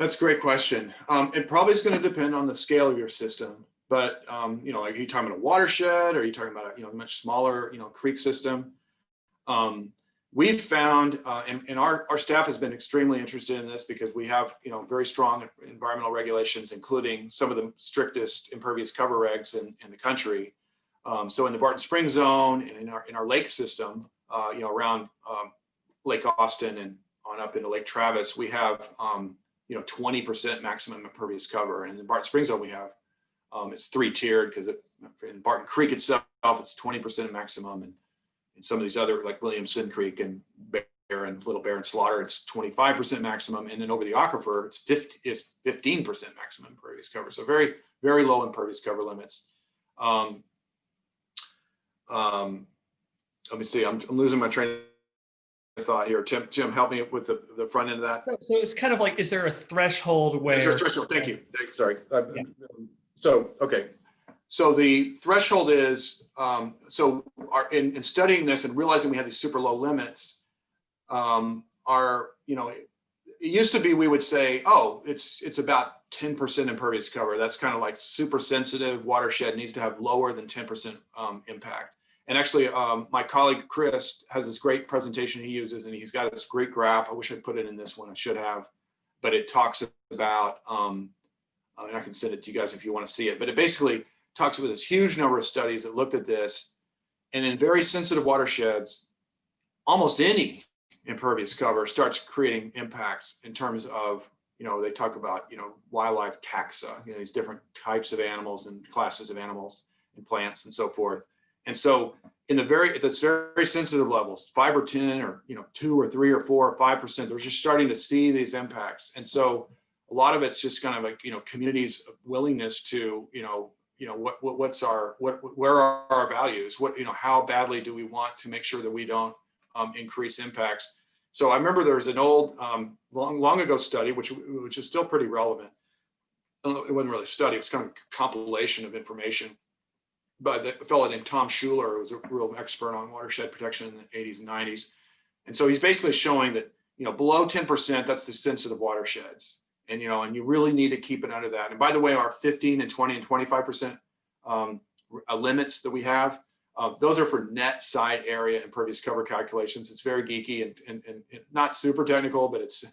[SPEAKER 1] That's a great question. It probably is going to depend on the scale of your system, but like, are you talking about a watershed, or are you talking about a much smaller creek system? We've found, and our staff has been extremely interested in this, because we have very strong environmental regulations, including some of the strictest impervious cover regs in the country. So in the Barton Springs zone and in our lake system, around Lake Austin and on up into Lake Travis, we have 20% maximum impervious cover. And in the Barton Springs zone, we have it's 3-tiered, because in Barton Creek itself, it's 20% maximum, and in some of these other, like Williamson Creek and Bear and Little Bear and Slaughter, it's 25% maximum, and then over the aquifer, it's 15% maximum impervious cover. So very, very low impervious cover limits. Let me see. I'm losing my train of thought here. Tim, help me with the front end of that.
[SPEAKER 3] So it's kind of like, is there a threshold where?
[SPEAKER 1] There's a threshold. Thank you. Sorry. Yeah. So okay. So the threshold is in studying this and realizing we had these super low limits. It used to be we would say, oh, it's about 10% impervious cover. That's kind of like super sensitive watershed, needs to have lower than 10% impact. And actually, my colleague Chris has this great presentation he uses, and he's got this great graph. I wish I'd put it in this one. I should have, but it talks about, and I can send it to you guys if you want to see it. But it basically talks about this huge number of studies that looked at this, and in very sensitive watersheds, almost any impervious cover starts creating impacts in terms of, they talk about, wildlife taxa, these different types of animals and classes of animals and plants and so forth. And so that's very sensitive levels, 5 or 10 or 2 or 3 or 4 or 5%, they're just starting to see these impacts. And so a lot of it's just kind of like communities' willingness to where are our values, how badly do we want to make sure that we don't increase impacts. So I remember there was an old long ago study which is still pretty relevant. It wasn't really a study, it was kind of a compilation of information by a fellow named Tom Schuler, who was a real expert on watershed protection in the 80s and 90s. And so he's basically showing that, below 10%, that's the sensitive watersheds. And, and you really need to keep it under that. And by the way, our 15 and 20 and 25% limits that we have, those are for net side area impervious cover calculations. It's very geeky and not super technical, but it's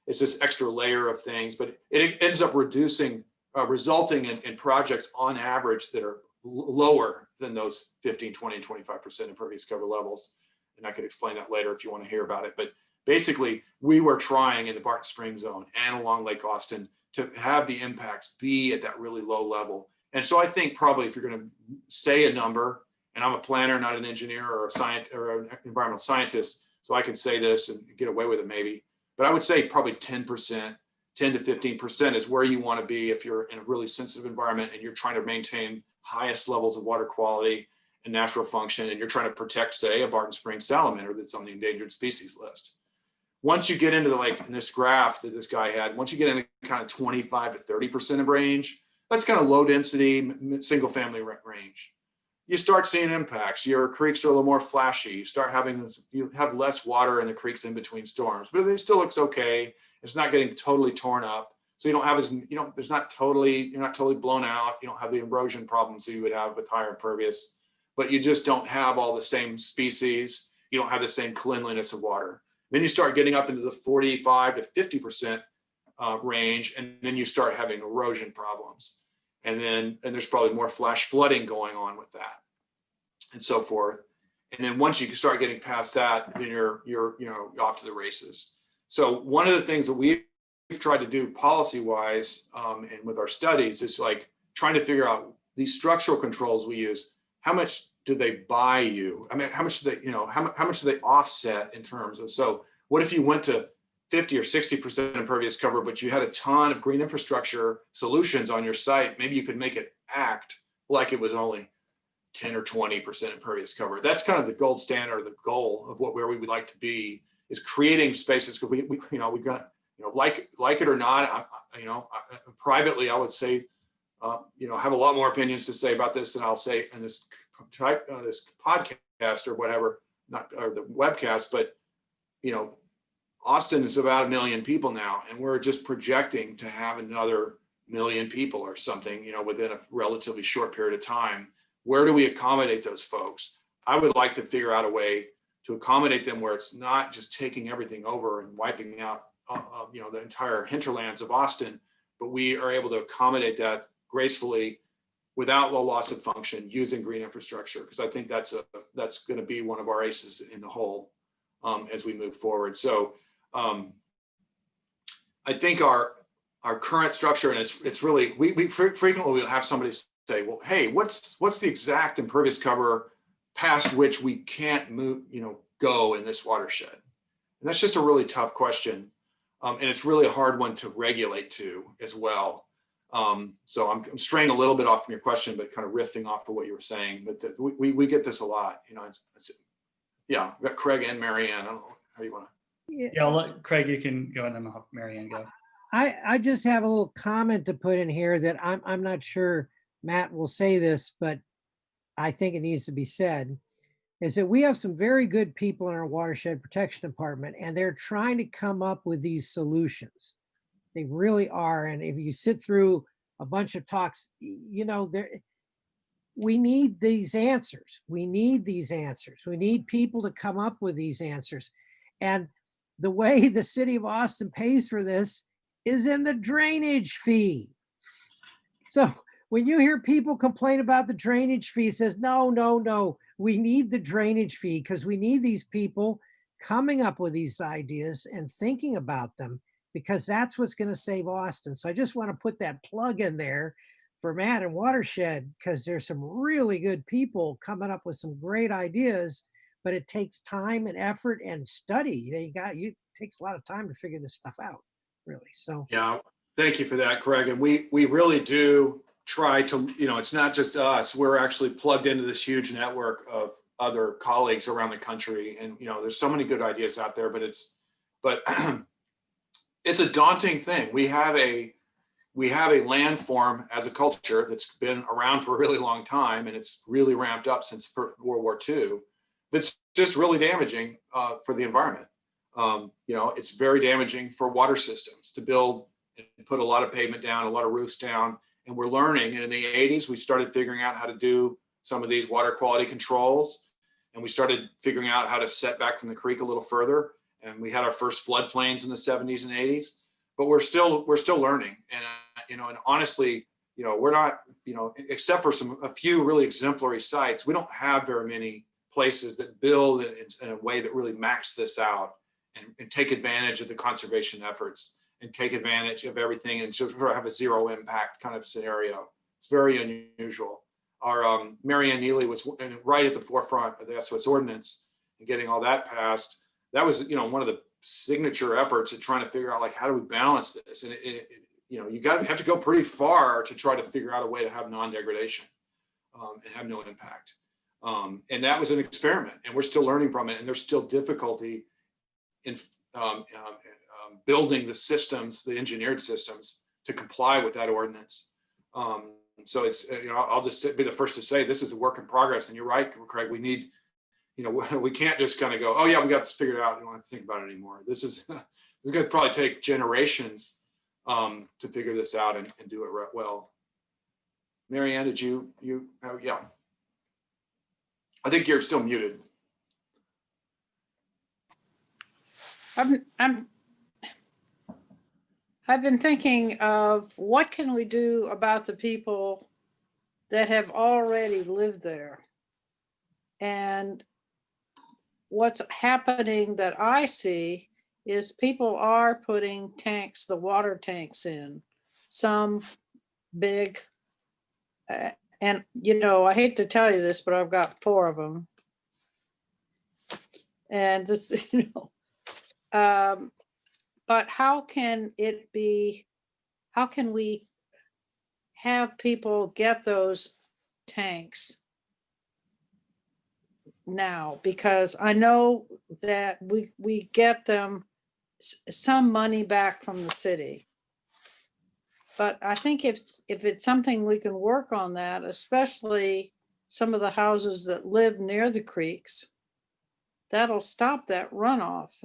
[SPEAKER 1] this extra layer of things. But it ends up resulting in projects on average that are lower than those 15, 20, and 25% impervious cover levels. And I could explain that later if you want to hear about it. But basically, we were trying in the Barton Springs zone and along Lake Austin to have the impacts be at that really low level. And so I think probably if you're going to say a number, and I'm a planner, not an engineer or a scientist or an environmental scientist, so I can say this and get away with it maybe, but I would say probably 10%, 10 to 15% is where you want to be if you're in a really sensitive environment and you're trying to maintain highest levels of water quality and natural function, and you're trying to protect, say, a Barton Springs salamander that's on the endangered species list. Once you get into in this graph that this guy had, once you get in the kind of 25 to 30% of range, that's kind of low density, single family range. You start seeing impacts. Your creeks are a little more flashy. You have less water in the creeks in between storms, but it still looks okay. It's not getting totally torn up. So you don't have you're not totally blown out. You don't have the erosion problems that you would have with higher impervious, but you just don't have all the same species. You don't have the same cleanliness of water. Then you start getting up into the 45 to 50% range, and then you start having erosion problems. And there's probably more flash flooding going on with that and so forth. And then once you start getting past that, then you're off to the races. So one of the things that we've tried to do policy-wise and with our studies is like trying to figure out these structural controls we use, how much do they buy you? I mean, how much do they, how much do they offset in terms of, so what if you went to 50 or 60% impervious cover, but you had a ton of green infrastructure solutions on your site? Maybe you could make it act like it was only 10 or 20% impervious cover. That's kind of the gold standard, the goal of where we would like to be, is creating spaces. Because we've got, like it or not, privately, I would say, have a lot more opinions to say about this than I'll say in this this podcast or whatever, or the webcast. But Austin is about 1 million people now, and we're just projecting to have another 1 million people or something, within a relatively short period of time. Where do we accommodate those folks? I would like to figure out a way to accommodate them where it's not just taking everything over and wiping out, the entire hinterlands of Austin, but we are able to accommodate that gracefully without low loss of function using green infrastructure, because I think that's going to be one of our aces in the hole as we move forward. So I think our current structure, and it's really, we frequently will have somebody say, well, hey, what's the exact impervious cover past which we can't move, go in this watershed? And that's just a really tough question. And it's really a hard one to regulate to as well. So I'm straying a little bit off from your question, but kind of riffing off of what you were saying. But we get this a lot, yeah, we've got Craig and Marianne. I don't know how you want to.
[SPEAKER 3] Yeah, I'll let Craig, you can go and then I'll have Marianne go.
[SPEAKER 4] I just have a little comment to put in here that I'm not sure Matt will say this, but I think it needs to be said, is that we have some very good people in our watershed protection department, and they're trying to come up with these solutions. They really are. And if you sit through a bunch of talks, we need these answers. We need these answers. We need people to come up with these answers. And the way the city of Austin pays for this is in the drainage fee. So when you hear people complain about the drainage fee, it says, no, we need the drainage fee because we need these people coming up with these ideas and thinking about them, because that's what's going to save Austin. So I just want to put that plug in there for Matt and Watershed, because there's some really good people coming up with some great ideas, but it takes time and effort and study. It takes a lot of time to figure this stuff out, really. So
[SPEAKER 1] Yeah, thank you for that, Craig. And we really do try to, it's not just us. We're actually plugged into this huge network of other colleagues around the country. And, there's so many good ideas out there, but it's a daunting thing. We have a landform as a culture that's been around for a really long time, and it's really ramped up since World War II. That's just really damaging for the environment. It's very damaging for water systems to build and put a lot of pavement down, a lot of roofs down. And we're learning. And in the 80s, we started figuring out how to do some of these water quality controls. And we started figuring out how to set back from the creek a little further. And we had our first floodplains in the 70s and 80s. But we're still learning. And and honestly, we're not, except for a few really exemplary sites, we don't have very many places that build in a way that really max this out and take advantage of the conservation efforts and take advantage of everything and sort of have a zero impact kind of scenario. It's very unusual. Our Marianne Neely was right at the forefront of the SOS ordinance and getting all that passed. That was, one of the signature efforts at trying to figure out, like, how do we balance this? And you have to go pretty far to try to figure out a way to have non-degradation and have no impact. And that was an experiment, and we're still learning from it. And there's still difficulty in building the systems, the engineered systems, to comply with that ordinance. So it's, I'll just be the first to say this is a work in progress. And you're right, Craig. We need, we can't just kind of go, oh yeah, we got this figured out. We don't have to think about it anymore. This is going to probably take generations to figure this out and do it right well. Marianne, did you yeah. I think you're still muted.
[SPEAKER 5] I've been thinking of what can we do about the people that have already lived there. And what's happening that I see is people are putting tanks, the water tanks in, some big, and I hate to tell you this, but I've got 4 of them. And this, but how can we have people get those tanks now? Because I know that we get them some money back from the city. But I think if it's something we can work on that, especially some of the houses that live near the creeks, that'll stop that runoff.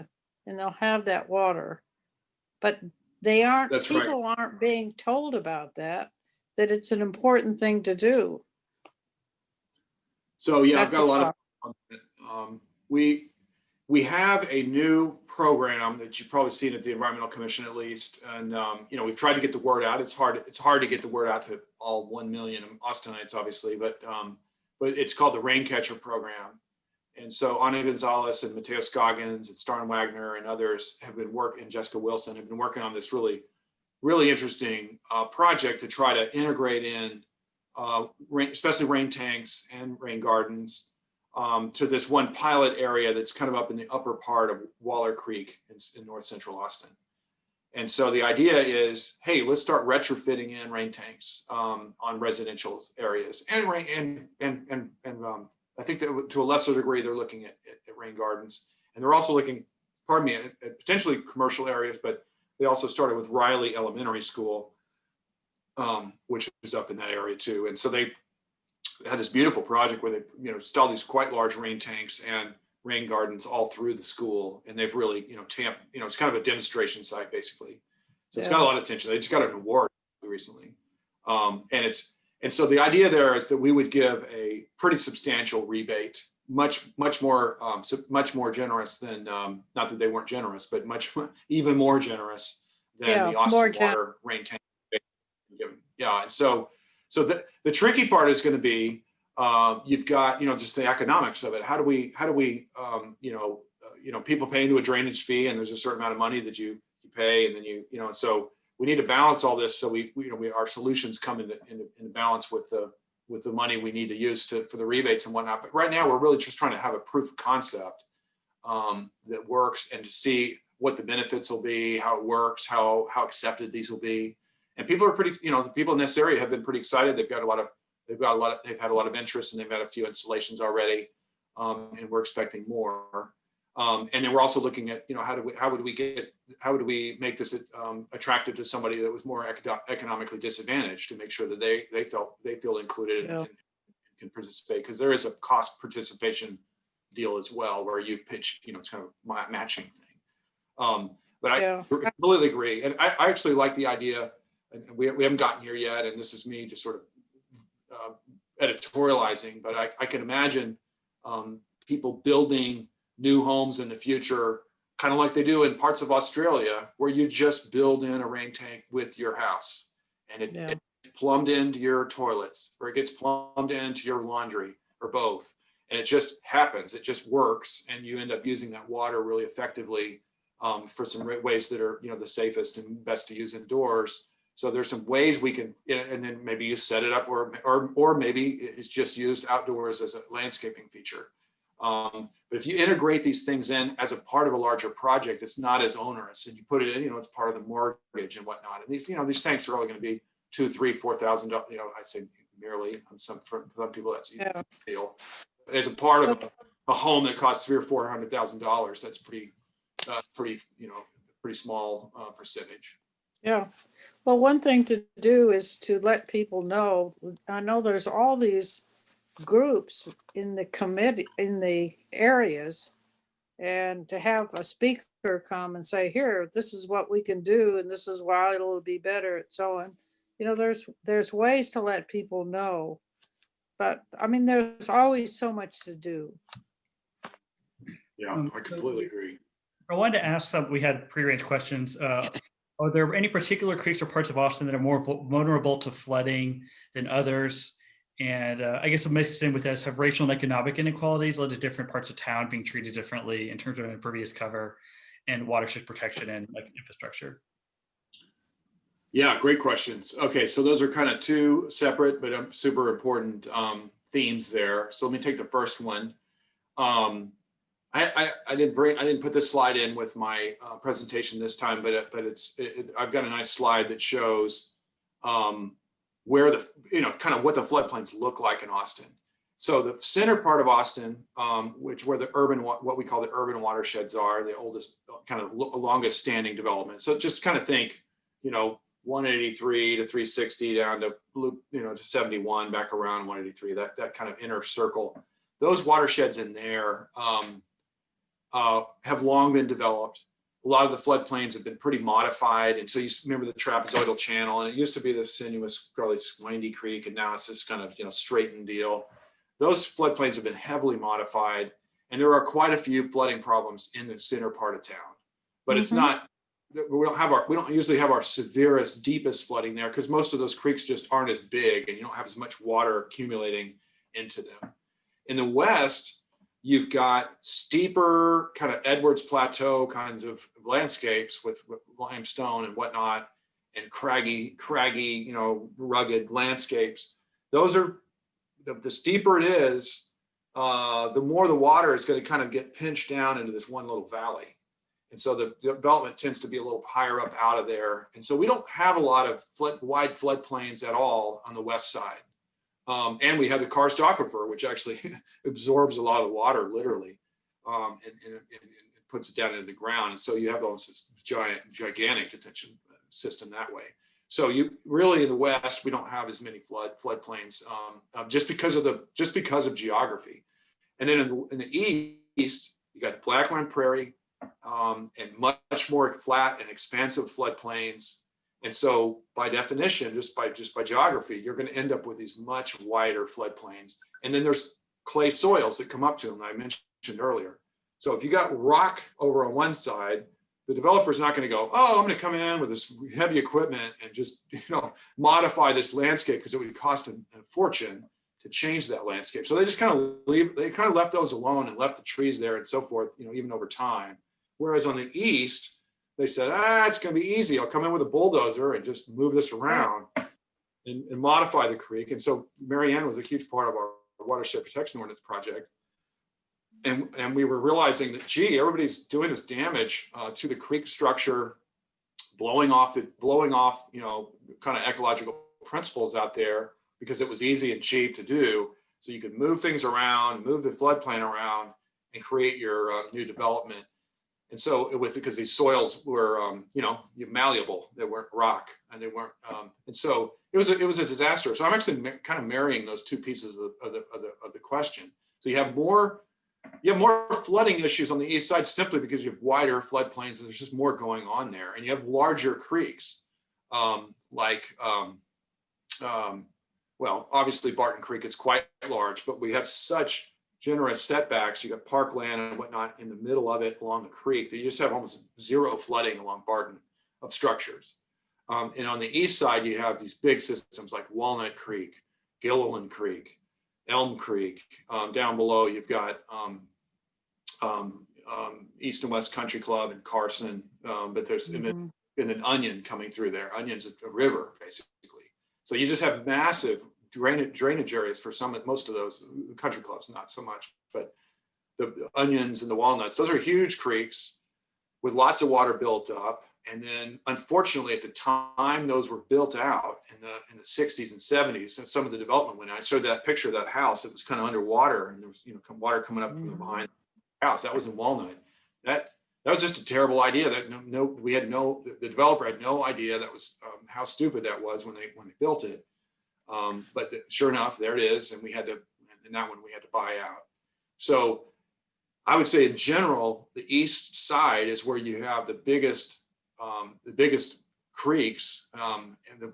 [SPEAKER 5] and they'll have that water. But they aren't,
[SPEAKER 1] That's right.
[SPEAKER 5] people aren't being told about that it's an important thing to do.
[SPEAKER 1] So yeah, I've
[SPEAKER 5] That's
[SPEAKER 1] got a lot
[SPEAKER 5] the
[SPEAKER 1] of, we have a new program that you've probably seen at the Environmental Commission at least. And, you know, we've tried to get the word out. It's hard to get the word out to all 1 million Austinites, obviously, but it's called the Raincatcher Program. And so Ana Gonzalez and Mateo Scoggins and Starn Wagner and others have been working, and Jessica Wilson have been working on this really, really interesting project to try to integrate in especially rain tanks and rain gardens to this one pilot area that's kind of up in the upper part of Waller Creek in north central Austin. And so the idea is, hey, let's start retrofitting in rain tanks on residential areas and I think that to a lesser degree, they're looking at rain gardens, and they're also looking, pardon me, at potentially commercial areas, but they also started with Riley Elementary School, which is up in that area too. And so they had this beautiful project where they, you know, installed these quite large rain tanks and rain gardens all through the school. And they've really, you know, it's kind of a demonstration site basically. So it's got a lot of attention. They just got an award recently. And so the idea there is that we would give a pretty substantial rebate, much more generous than, not that they weren't generous, but even more generous than the Austin Water rain tank. Yeah, and so the tricky part is going to be, you've got, you know, just the economics of it. How do we people pay into a drainage fee, and there's a certain amount of money that you pay, and then you know, so we need to balance all this so our solutions come into balance with the money we need to use for the rebates and whatnot. But right now we're really just trying to have a proof of concept that works, and to see what the benefits will be, how it works, how accepted these will be. And people are pretty, you know, the people in this area have been pretty excited. They've had a lot of interest, and they've had a few installations already, and we're expecting more. And then we're also looking at, you know, how would we make this attractive to somebody that was more economically disadvantaged, to make sure that they feel included and can participate, because there is a cost participation deal as well, where you pitch, you know, it's kind of a matching thing. But I completely agree, and I actually like the idea. And we haven't gotten here yet, and this is me just sort of editorializing, but I can imagine people building new homes in the future, kind of like they do in parts of Australia, where you just build in a rain tank with your house, and it's plumbed into your toilets, or it gets plumbed into your laundry, or both. And it just happens, it just works, and you end up using that water really effectively for some ways that are, you know, the safest and best to use indoors. So there's some ways we can, and then maybe you set it up, or maybe it's just used outdoors as a landscaping feature. But if you integrate these things in as a part of a larger project, it's not as onerous, and you put it in, you know, it's part of the mortgage and whatnot. And these, you know, these tanks are only going to be $2,000, $3,000, $4,000. You know, I'd say merely. For some people, that's a deal. As a part of a home that costs $300,000 or $400,000, that's pretty, you know, pretty small percentage.
[SPEAKER 5] Yeah. Well, one thing to do is to let people know. I know there's all these groups in the committee, in the areas, and to have a speaker come and say, here, this is what we can do, and this is why it'll be better, and so on. You know, there's ways to let people know. But I mean, there's always so much to do.
[SPEAKER 1] Yeah, I completely agree.
[SPEAKER 3] I wanted to ask some, we had pre-arranged questions. Are there any particular creeks or parts of Austin that are more vulnerable to flooding than others? And I guess mixed in with this, have racial and economic inequalities led to different parts of town being treated differently in terms of impervious cover and watershed protection and like infrastructure?
[SPEAKER 1] Yeah, great questions. Okay, so those are kind of two separate but super important themes there. So let me take the first one. I didn't put this slide in with my presentation this time, but I've got a nice slide that shows where kind of what the floodplains look like in Austin. So the center part of Austin, where the what we call the urban watersheds are, the oldest, kind of longest standing development. So just kind of think, you know, 183 to 360 down to to 71 back around 183. That kind of inner circle. Those watersheds in there have long been developed. a lot of the floodplains have been pretty modified. And so you remember the trapezoidal channel, and it used to be this sinuous, probably windy creek, and now it's this kind of, straightened deal. Those floodplains have been heavily modified, and there are quite a few flooding problems in the center part of town. But it's not, we don't usually have our severest, deepest flooding there, because most of those creeks just aren't as big, and you don't have as much water accumulating into them. In the west, you've got steeper kind of Edwards Plateau kinds of landscapes with limestone and whatnot, and craggy, rugged landscapes. Those are, the steeper it is, the more the water is going to kind of get pinched down into this one little valley. And so the development tends to be a little higher up out of there. And so we don't have a lot of wide floodplains at all on the west side. And we have the karst aquifer, which actually absorbs a lot of the water, literally, and puts it down into the ground. And so you have almost this gigantic detention system that way. So you really, in the west, we don't have as many floodplains, just because of geography. And then in the east, you got the Blackland Prairie, and much more flat and expansive floodplains. And so by definition, just by geography, you're going to end up with these much wider floodplains. And then there's clay soils that come up to them, I mentioned earlier. So if you got rock over on one side, the developer's not going to go, oh, I'm going to come in with this heavy equipment and just, modify this landscape, because it would cost a fortune to change that landscape. So they just kind of left those alone and left the trees there and so forth, even over time. Whereas on the east, they said, it's going to be easy. I'll come in with a bulldozer and just move this around and modify the creek. And so Marianne was a huge part of our watershed protection ordinance project. And we were realizing that, everybody's doing this damage to the creek structure, blowing off, kind of ecological principles out there, because it was easy and cheap to do. So you could move things around, move the floodplain around, and create your new development. And so because these soils were, malleable, they weren't rock, and they weren't, and so it was a disaster. So I'm actually kind of marrying those two pieces of the question. So you have more flooding issues on the east side simply because you have wider floodplains, and there's just more going on there, and you have larger creeks, obviously Barton Creek is quite large, but we have such generous setbacks. You got parkland and whatnot in the middle of it along the creek that you just have almost zero flooding along Barton of structures. And on the east side, you have these big systems like Walnut Creek, Gilliland Creek, Elm Creek. Down below, you've got East and West Country Club and Carson, but there's been an Onion coming through there. Onion's a river, basically. So you just have massive drainage areas for most of those. Country clubs, not so much, but the Onions and the Walnuts, those are huge creeks with lots of water built up. And then unfortunately, at the time those were built out in the 60s and 70s, and some of the development went out. I showed that picture of that house that was kind of underwater, and there was water coming up from the behind the house. That was in Walnut. That was just a terrible idea. The developer had no idea that was how stupid that was when they built it. But sure enough, there it is, and that one we had to buy out. So I would say in general, the east side is where you have the biggest creeks,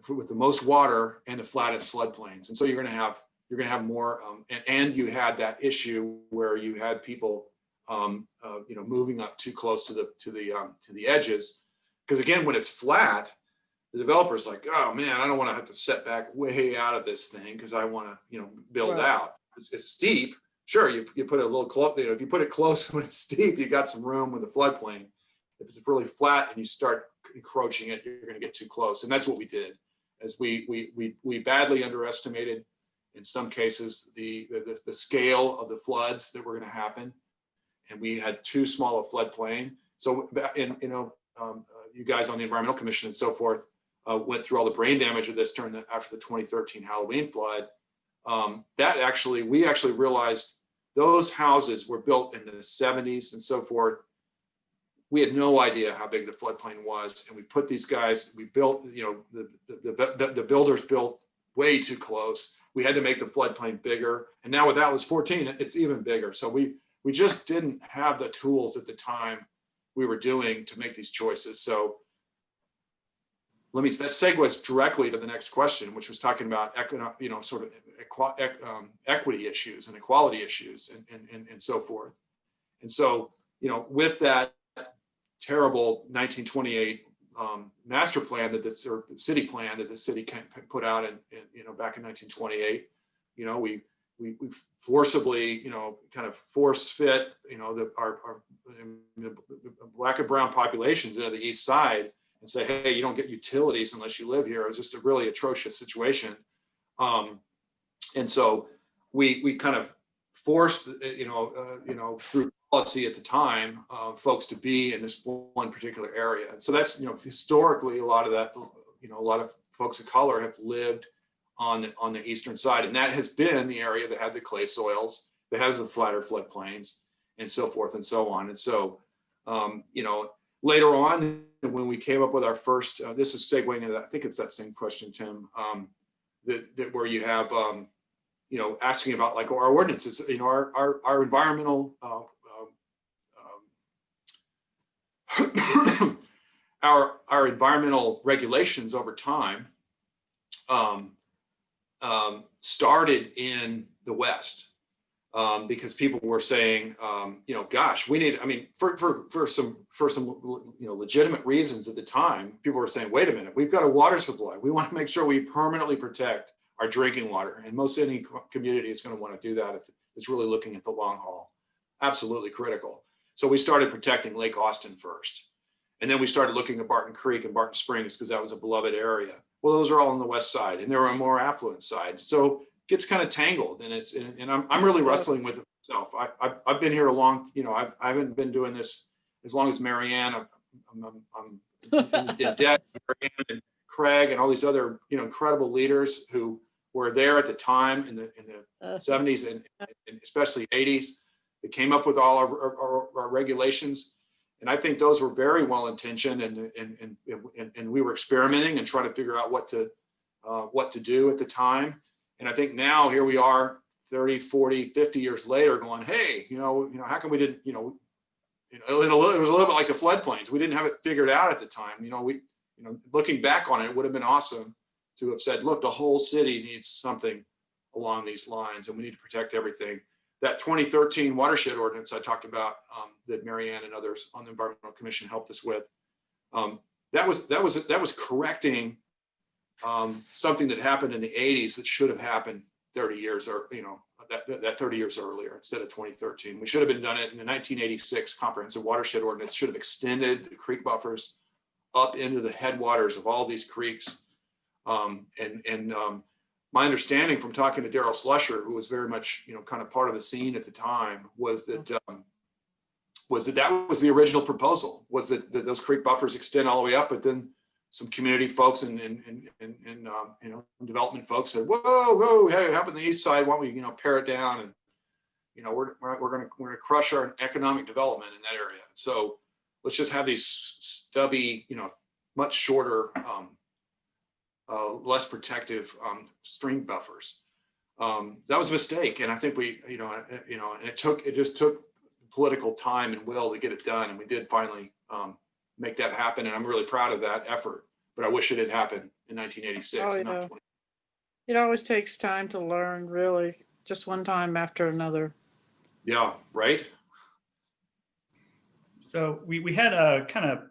[SPEAKER 1] with the most water and the flattest floodplains. And so you're going to have more, and you had that issue where you had people, moving up too close to the edges, because again, when it's flat, the developer's like, oh man, I don't want to have to set back way out of this thing because I want to, build out. It's steep. Sure, you put it a little close. If you put it close when it's steep, you got some room with the floodplain. If it's really flat and you start encroaching it, you're going to get too close. And that's what we did, as we badly underestimated, in some cases, the scale of the floods that were going to happen, and we had too small a floodplain. So, you guys on the Environmental Commission and so forth went through all the brain damage of this after the 2013 Halloween flood. We actually realized those houses were built in the 70s and so forth. We had no idea how big the floodplain was, and we put these guys. We built, the builders built way too close. We had to make the floodplain bigger, and now with Atlas 14, it's even bigger. So we just didn't have the tools at the time were doing to make these choices. So that segues directly to the next question, which was talking about sort of equity issues and equality issues and so forth. And so, with that terrible 1928 master plan or city plan that the city put out back in 1928, we forcibly, kind of force fit, our black and brown populations into the east side and say, hey, you don't get utilities unless you live here. It was just a really atrocious situation. And so we kind of forced, through policy at the time, folks to be in this one particular area. And so that's, historically, a lot of that, a lot of folks of color have lived on the eastern side. And that has been the area that had the clay soils, that has the flatter floodplains, and so forth and so on. And so, later on, when we came up with our first, this is segueing into that, I think it's that same question, Tim, that where you have, asking about like our ordinances, our environmental, our environmental regulations over time started in the West. Because people were saying, gosh, we need, for some legitimate reasons at the time, people were saying, wait a minute, we've got a water supply. We want to make sure we permanently protect our drinking water. And most any community is going to want to do that if it's really looking at the long haul. Absolutely critical. So we started protecting Lake Austin first. And then we started looking at Barton Creek and Barton Springs because that was a beloved area. Well, those are all on the west side, and they were a more affluent side. So gets kind of tangled, and I'm really wrestling with it myself. I've been here a long, I haven't been doing this as long as Marianne. I'm in debt, Marianne and Craig and all these other incredible leaders who were there at the time in the 70s and especially 80s that came up with all our regulations. And I think those were very well intentioned, and we were experimenting and trying to figure out what to do at the time. And I think now here we are 30, 40, 50 years later going, hey, how come we didn't, it was a little bit like the floodplains. We didn't have it figured out at the time. Looking back on it, it would have been awesome to have said, look, the whole city needs something along these lines and we need to protect everything. That 2013 watershed ordinance I talked about that Marianne and others on the Environmental Commission helped us with, that was correcting something that happened in the 80s that should have happened 30 years or that 30 years earlier instead of 2013. We should have been done it in the 1986 comprehensive watershed ordinance. Should have extended the creek buffers up into the headwaters of all these creeks. My understanding from talking to Daryl Slusher, who was very much kind of part of the scene at the time, was that that was the original proposal, was that those creek buffers extend all the way up, but then some community folks and development folks said, whoa, hey, up on the east side, why don't we pare it down, and we're gonna crush our economic development in that area. So let's just have these stubby, much shorter, less protective stream buffers. That was a mistake, and I think we, it just took political time and will to get it done, and we did finally make that happen, and I'm really proud of that effort. But I wish it had happened in 1986.
[SPEAKER 5] Oh,
[SPEAKER 1] and not
[SPEAKER 5] yeah.
[SPEAKER 1] 20.
[SPEAKER 5] It always takes time to learn, really, just one time after another.
[SPEAKER 1] Yeah, right.
[SPEAKER 3] So we had kind of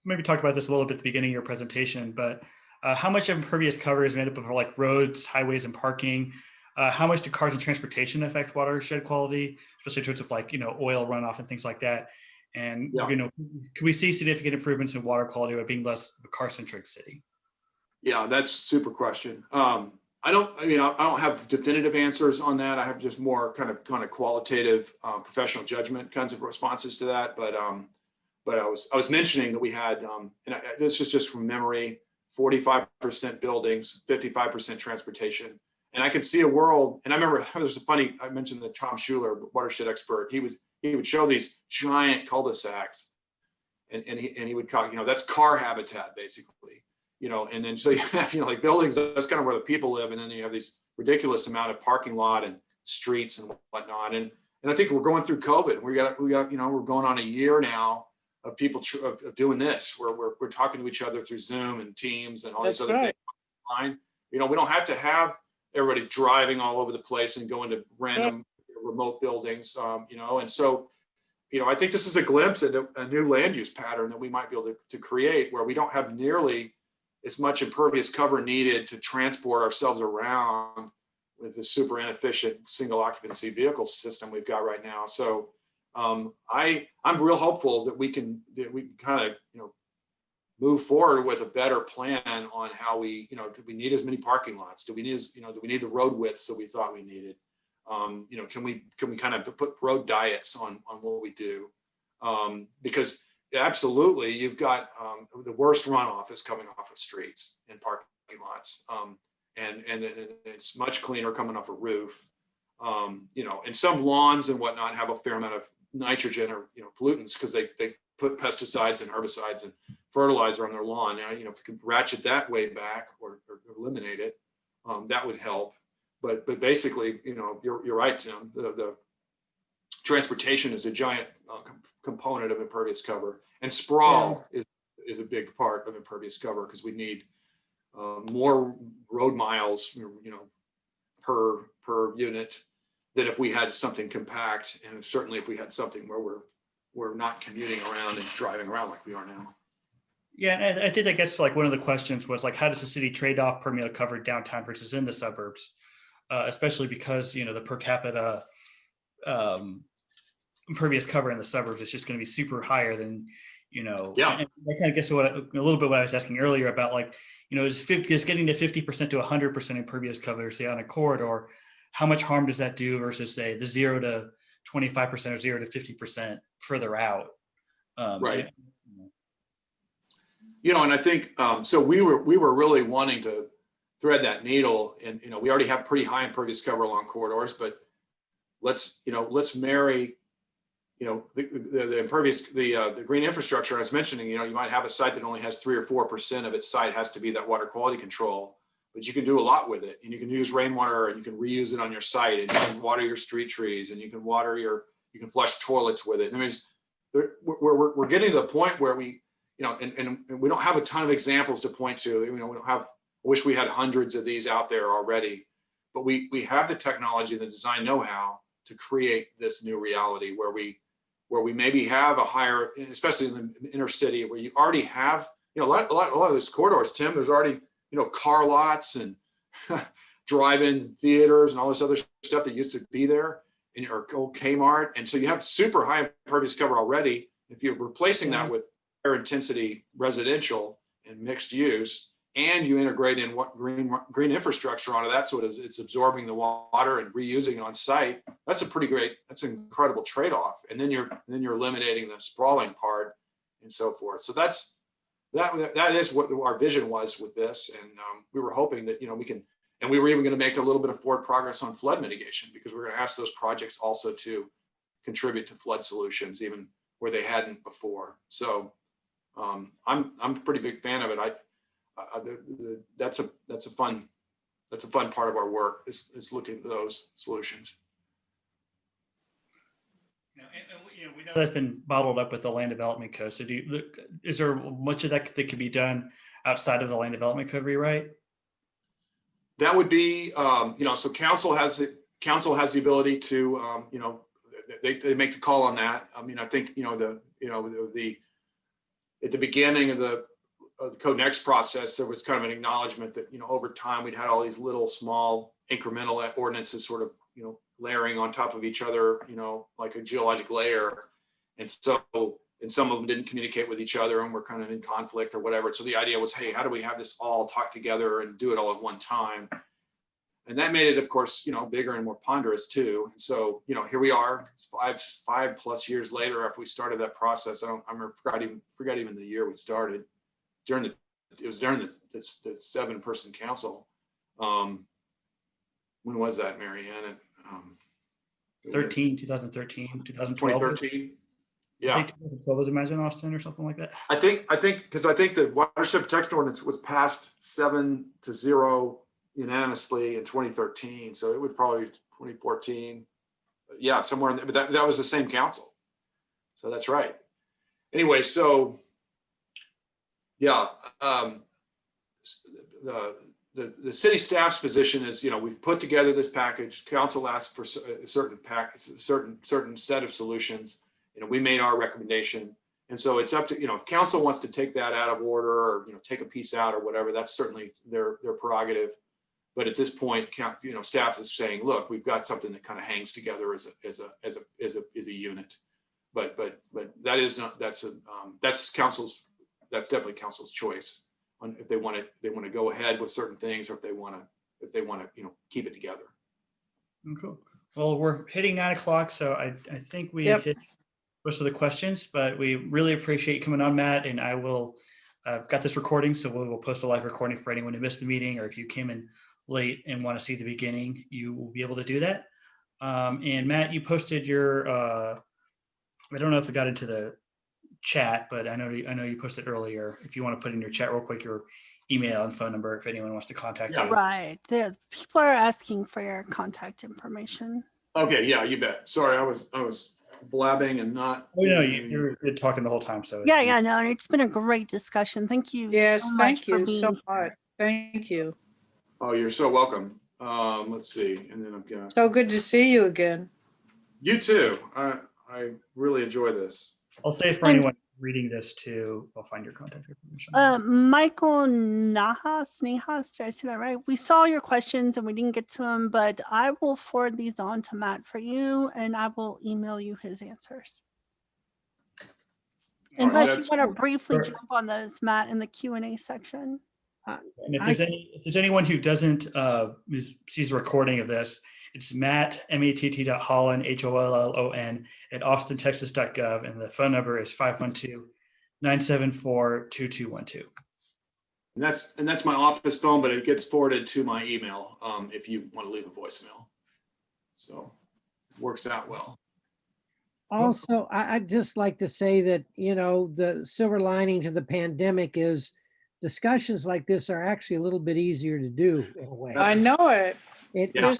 [SPEAKER 3] maybe talked about this a little bit at the beginning of your presentation, but how much of impervious cover is made up of like roads, highways, and parking? How much do cars and transportation affect watershed quality, especially in terms of like, oil runoff and things like that? And,
[SPEAKER 1] Yeah.
[SPEAKER 3] can we see significant improvements in water quality by being less of a car-centric city?
[SPEAKER 1] Yeah, that's a super question. I don't have definitive answers on that. I have just more kind of qualitative, professional judgment kinds of responses to that. But I was mentioning that we had, this is just from memory, 45% buildings, 55% transportation. And I could see a world, and I remember there's I mentioned the Tom Schuler, watershed expert. He would show these giant cul-de-sacs, and he would call, that's car habitat basically, and then so you have, like buildings, that's kind of where the people live, and then you have these ridiculous amount of parking lot and streets and whatnot. And I think we're going through COVID. We're going on a year now of people of doing this, where we're talking to each other through Zoom and Teams and all these
[SPEAKER 5] That's
[SPEAKER 1] other
[SPEAKER 5] right.
[SPEAKER 1] things online. You know, we don't have to have everybody driving all over the place and going to random remote buildings, you know, and so, you know, I think this is a glimpse into a new land use pattern that we might be able to create, where we don't have nearly as much impervious cover needed to transport ourselves around with the super inefficient single occupancy vehicle system we've got right now. So I'm real hopeful that we can kind of, you know, move forward with a better plan on how we, you know, do we need as many parking lots? Do we need, you know, do we need the road widths that we thought we needed? You know, can we kind of put road diets on what we do? Because absolutely, you've got the worst runoff is coming off of streets and parking lots, and it's much cleaner coming off a roof. You know, and some lawns and whatnot have a fair amount of nitrogen or, you know, pollutants because they put pesticides and herbicides and fertilizer on their lawn. Now, you know, if you can ratchet that way back or eliminate it, that would help. But basically, you know, you're right, Tim. The transportation is a giant component of impervious cover, and sprawl is a big part of impervious cover, because we need more road miles, you know, per unit than if we had something compact, and certainly if we had something where we're not commuting around and driving around like we are now.
[SPEAKER 3] Yeah, and I think, I guess, like, one of the questions was like, how does the city trade off permeable cover downtown versus in the suburbs, especially because, you know, the per capita impervious cover in the suburbs is just going to be super higher than, you know.
[SPEAKER 1] Yeah.
[SPEAKER 3] And that kind of gets to a little bit what I was asking earlier about, like, you know, is getting to 50% to 100% impervious cover, say, on a corridor, how much harm does that do versus, say, the 0 to 25% or 0 to 50% further out?
[SPEAKER 1] Right. You know, and I think so. We were really wanting to thread that needle, and, you know, we already have pretty high impervious cover along corridors, but let's marry, you know, the impervious, the green infrastructure I was mentioning. You know, you might have a site that only has 3 or 4% of its site has to be that water quality control, but you can do a lot with it, and you can use rainwater, and you can reuse it on your site, and you can water your street trees, and you can you can flush toilets with it. I mean, we're getting to the point where we, you know, and we don't have a ton of examples to point to. You know, we don't have, I wish we had hundreds of these out there already, but we have the technology and the design know-how to create this new reality where we maybe have a higher, especially in the inner city, where you already have, you know, a lot of those corridors, Tim, there's already, you know, car lots and drive-in theaters and all this other stuff that used to be there in your old Kmart. And so you have super high impervious cover already. If you're replacing that with higher intensity residential and mixed use, and you integrate in what green infrastructure onto that, so it's absorbing the water and reusing it on site, that's an incredible trade-off. And then you're eliminating the sprawling part and so forth. So that is what our vision was with this. And we were hoping that, you know, we can, and we were even going to make a little bit of forward progress on flood mitigation, because we're going to ask those projects also to contribute to flood solutions, even where they hadn't before. So I'm a pretty big fan of it. That's a fun part of our work is looking at those solutions.
[SPEAKER 3] You know, we know that's been bottled up with the land development code. So is there much of that could be done outside of the land development code rewrite?
[SPEAKER 1] That would be, you know, so council has the ability to, you know, they make the call on that. I mean, I think, you know, at the beginning of the Code Next process, there was kind of an acknowledgement that, you know, over time we'd had all these little small incremental ordinances sort of, you know, layering on top of each other, you know, like a geologic layer. And so, and some of them didn't communicate with each other and were kind of in conflict or whatever. So the idea was, hey, how do we have this all talk together and do it all at one time? And that made it, of course, you know, bigger and more ponderous too. And so, you know, here we are 5+ years later after we started that process. I forgot even the year we started. It was during the 7-person council. When was that, Mary Ann?
[SPEAKER 3] 2013, 2012.
[SPEAKER 1] 2013. Yeah.
[SPEAKER 3] I think 2012 was Imagine Austin or something like that.
[SPEAKER 1] I think because I think the watershed protection ordinance was passed 7-0 unanimously in 2013. So it would probably 2014. Yeah, somewhere in there, but that was the same council. So that's right. anyway, so yeah, the city staff's position is, we've put together this package. Council asked for a certain certain set of solutions. We made our recommendation. And so it's up to, if council wants to take that out of order or, take a piece out or whatever, that's certainly their prerogative. But at this point, staff is saying, look, we've got something that kind of hangs together as a unit. But that is not, that's definitely council's choice on if they want to go ahead with certain things, or if they want to, keep it together.
[SPEAKER 3] Cool. Well, we're hitting 9 o'clock, so I think we hit most of the questions, but we really appreciate you coming on, Matt. And I will, I've got this recording, so we will post a live recording for anyone who missed the meeting, or if you came in late and want to see the beginning, you will be able to do that. And Matt, you posted your, I don't know if it got into the chat, but I know you posted earlier. If you want to put in your chat real quick, your email and phone number, if anyone wants to contact you.
[SPEAKER 2] Right. People are asking for your contact information.
[SPEAKER 1] Okay, yeah, you bet. Sorry, I was blabbing and not.
[SPEAKER 3] Oh, no, you're good talking the whole time. So
[SPEAKER 2] Yeah, no, it's been a great discussion. Thank you.
[SPEAKER 5] Yes,
[SPEAKER 2] so much
[SPEAKER 5] thank
[SPEAKER 2] for
[SPEAKER 5] you
[SPEAKER 2] being
[SPEAKER 5] so
[SPEAKER 2] here.
[SPEAKER 5] much. Thank you.
[SPEAKER 1] Oh, you're so welcome. Let's see, and then I'm gonna.
[SPEAKER 5] So good to see you again.
[SPEAKER 1] You too. I really enjoy this.
[SPEAKER 3] I'll say for
[SPEAKER 2] And-
[SPEAKER 3] anyone reading this too, I'll find your contact information.
[SPEAKER 2] Michael Nahas, did I say that right? We saw your questions and we didn't get to them, but I will forward these on to Matt for you, and I will email you his answers.
[SPEAKER 1] All right,
[SPEAKER 2] Unless you want to briefly
[SPEAKER 3] Sure.
[SPEAKER 2] jump on those, Matt, in the Q&A section.
[SPEAKER 3] And if there's anyone who doesn't sees a recording of this, it's Matt, METT.Hollon, HOLLON at austintexas.gov, and the phone number is 512-974-2212.
[SPEAKER 1] And that's my office phone, but it gets forwarded to my email if you want to leave a voicemail. So it works out well.
[SPEAKER 4] Also, I'd just like to say that, the silver lining to the pandemic is discussions like this are actually a little bit easier to do in a way.
[SPEAKER 5] I know it.
[SPEAKER 1] Yeah.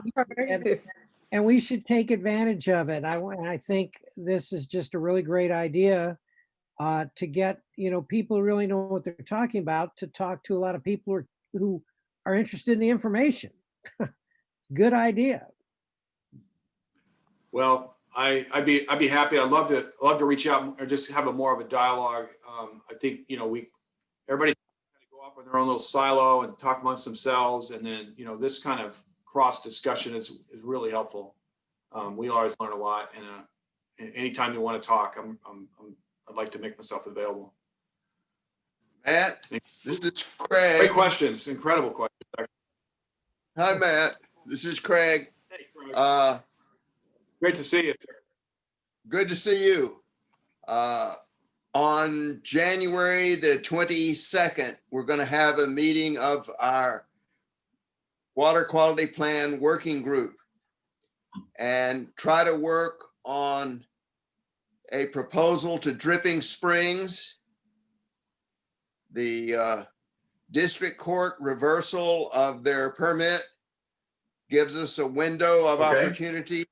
[SPEAKER 4] And we should take advantage of it. I think this is just a really great idea to get, people who really know what they're talking about to talk to a lot of people who are interested in the information. Good idea.
[SPEAKER 1] Well, I'd be happy. I'd love to reach out or just have more of a dialogue. I think, everybody go off in their own little silo and talk amongst themselves. And then, this kind of cross discussion is really helpful. We always learn a lot, and anytime you want to talk, I'd like to make myself available.
[SPEAKER 6] Matt, this is Craig.
[SPEAKER 1] Great questions, incredible questions.
[SPEAKER 6] Hi, Matt. This is Craig.
[SPEAKER 1] Hey, Craig. Great to see you.
[SPEAKER 6] Good to see you. On January the 22nd, we're going to have a meeting of our Water Quality Plan Working Group and try to work on a proposal to Dripping Springs. The district court reversal of their permit gives us a window of
[SPEAKER 1] Okay.
[SPEAKER 6] opportunity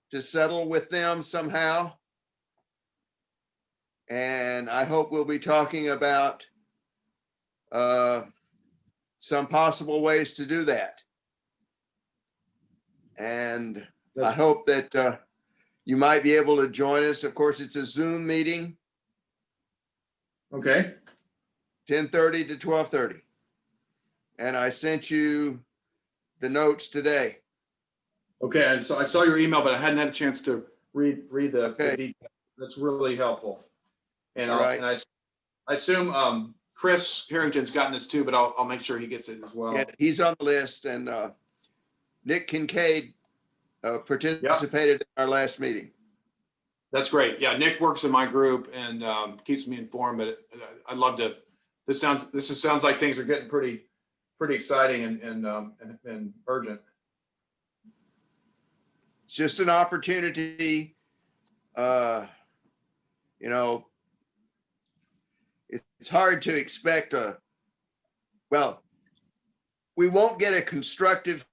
[SPEAKER 6] to settle with them somehow. And I hope we'll be talking about some possible ways to do that. And I hope that you might be able to join us. Of course, it's a Zoom meeting,
[SPEAKER 1] Okay.
[SPEAKER 6] 10:30 to 12:30. And I sent you the notes today.
[SPEAKER 1] Okay, and so I saw your email, but I hadn't had a chance to read the
[SPEAKER 6] Okay.
[SPEAKER 1] details. That's really helpful. And
[SPEAKER 6] All right.
[SPEAKER 1] and I assume Chris Harrington's gotten this too, but I'll make sure he gets it as well.
[SPEAKER 6] Yeah, he's on the list, and Nick Kincaid participated in our last meeting.
[SPEAKER 1] That's great. Yeah, Nick works in my group and keeps me informed. But I'd love to. This sounds like things are getting pretty exciting and urgent.
[SPEAKER 6] It's just an opportunity. It's hard to expect we won't get a constructive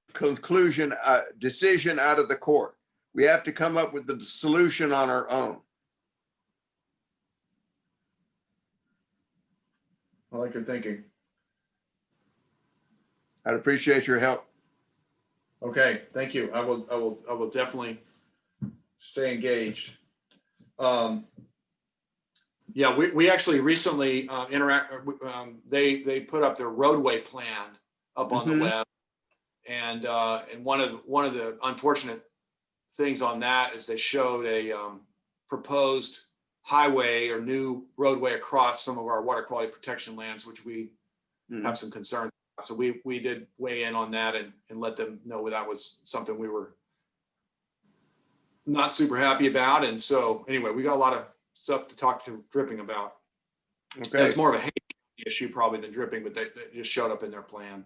[SPEAKER 6] decision out of the court. We have to come up with the solution on our own.
[SPEAKER 1] I like your thinking.
[SPEAKER 6] I'd appreciate your help.
[SPEAKER 1] Okay, thank you. I will definitely stay engaged. Yeah, we actually recently they put up their roadway plan up on the
[SPEAKER 6] Mhm.
[SPEAKER 1] web. And one of the unfortunate things on that is they showed a proposed highway or new roadway across some of our water quality protection lands, which we have some concern. So we did weigh in on that and let them know that was something we were not super happy about. And so anyway, we got a lot of stuff to talk to Dripping about.
[SPEAKER 6] Okay.
[SPEAKER 1] It's more of a hate issue probably than Dripping, but they just showed up in their plan.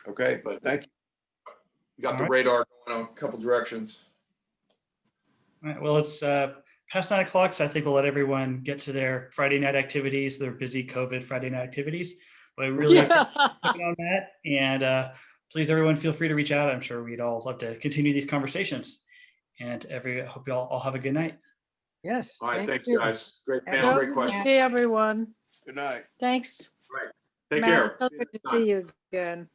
[SPEAKER 6] Okay.
[SPEAKER 1] But
[SPEAKER 6] Thank you.
[SPEAKER 1] We got
[SPEAKER 3] All
[SPEAKER 1] the
[SPEAKER 3] right.
[SPEAKER 1] radar going on a couple directions.
[SPEAKER 3] All right, well, it's past 9 o'clock, so I think we'll let everyone get to their Friday night activities, their busy COVID Friday night activities. But I really appreciate you on that. And please, everyone, feel free to reach out. I'm sure we'd all love to continue these conversations. And I hope you all have a good night.
[SPEAKER 4] Yes.
[SPEAKER 1] All right,
[SPEAKER 4] thank
[SPEAKER 1] thanks,
[SPEAKER 4] you.
[SPEAKER 1] guys. Great
[SPEAKER 4] Have a
[SPEAKER 1] panel,
[SPEAKER 5] So
[SPEAKER 1] great
[SPEAKER 5] good to
[SPEAKER 1] question.
[SPEAKER 5] see everyone.
[SPEAKER 6] Good night.
[SPEAKER 5] Thanks.
[SPEAKER 1] Take
[SPEAKER 5] Matt,
[SPEAKER 1] care.
[SPEAKER 5] so
[SPEAKER 1] See you
[SPEAKER 5] good
[SPEAKER 1] next
[SPEAKER 5] to
[SPEAKER 1] time.
[SPEAKER 5] see you again.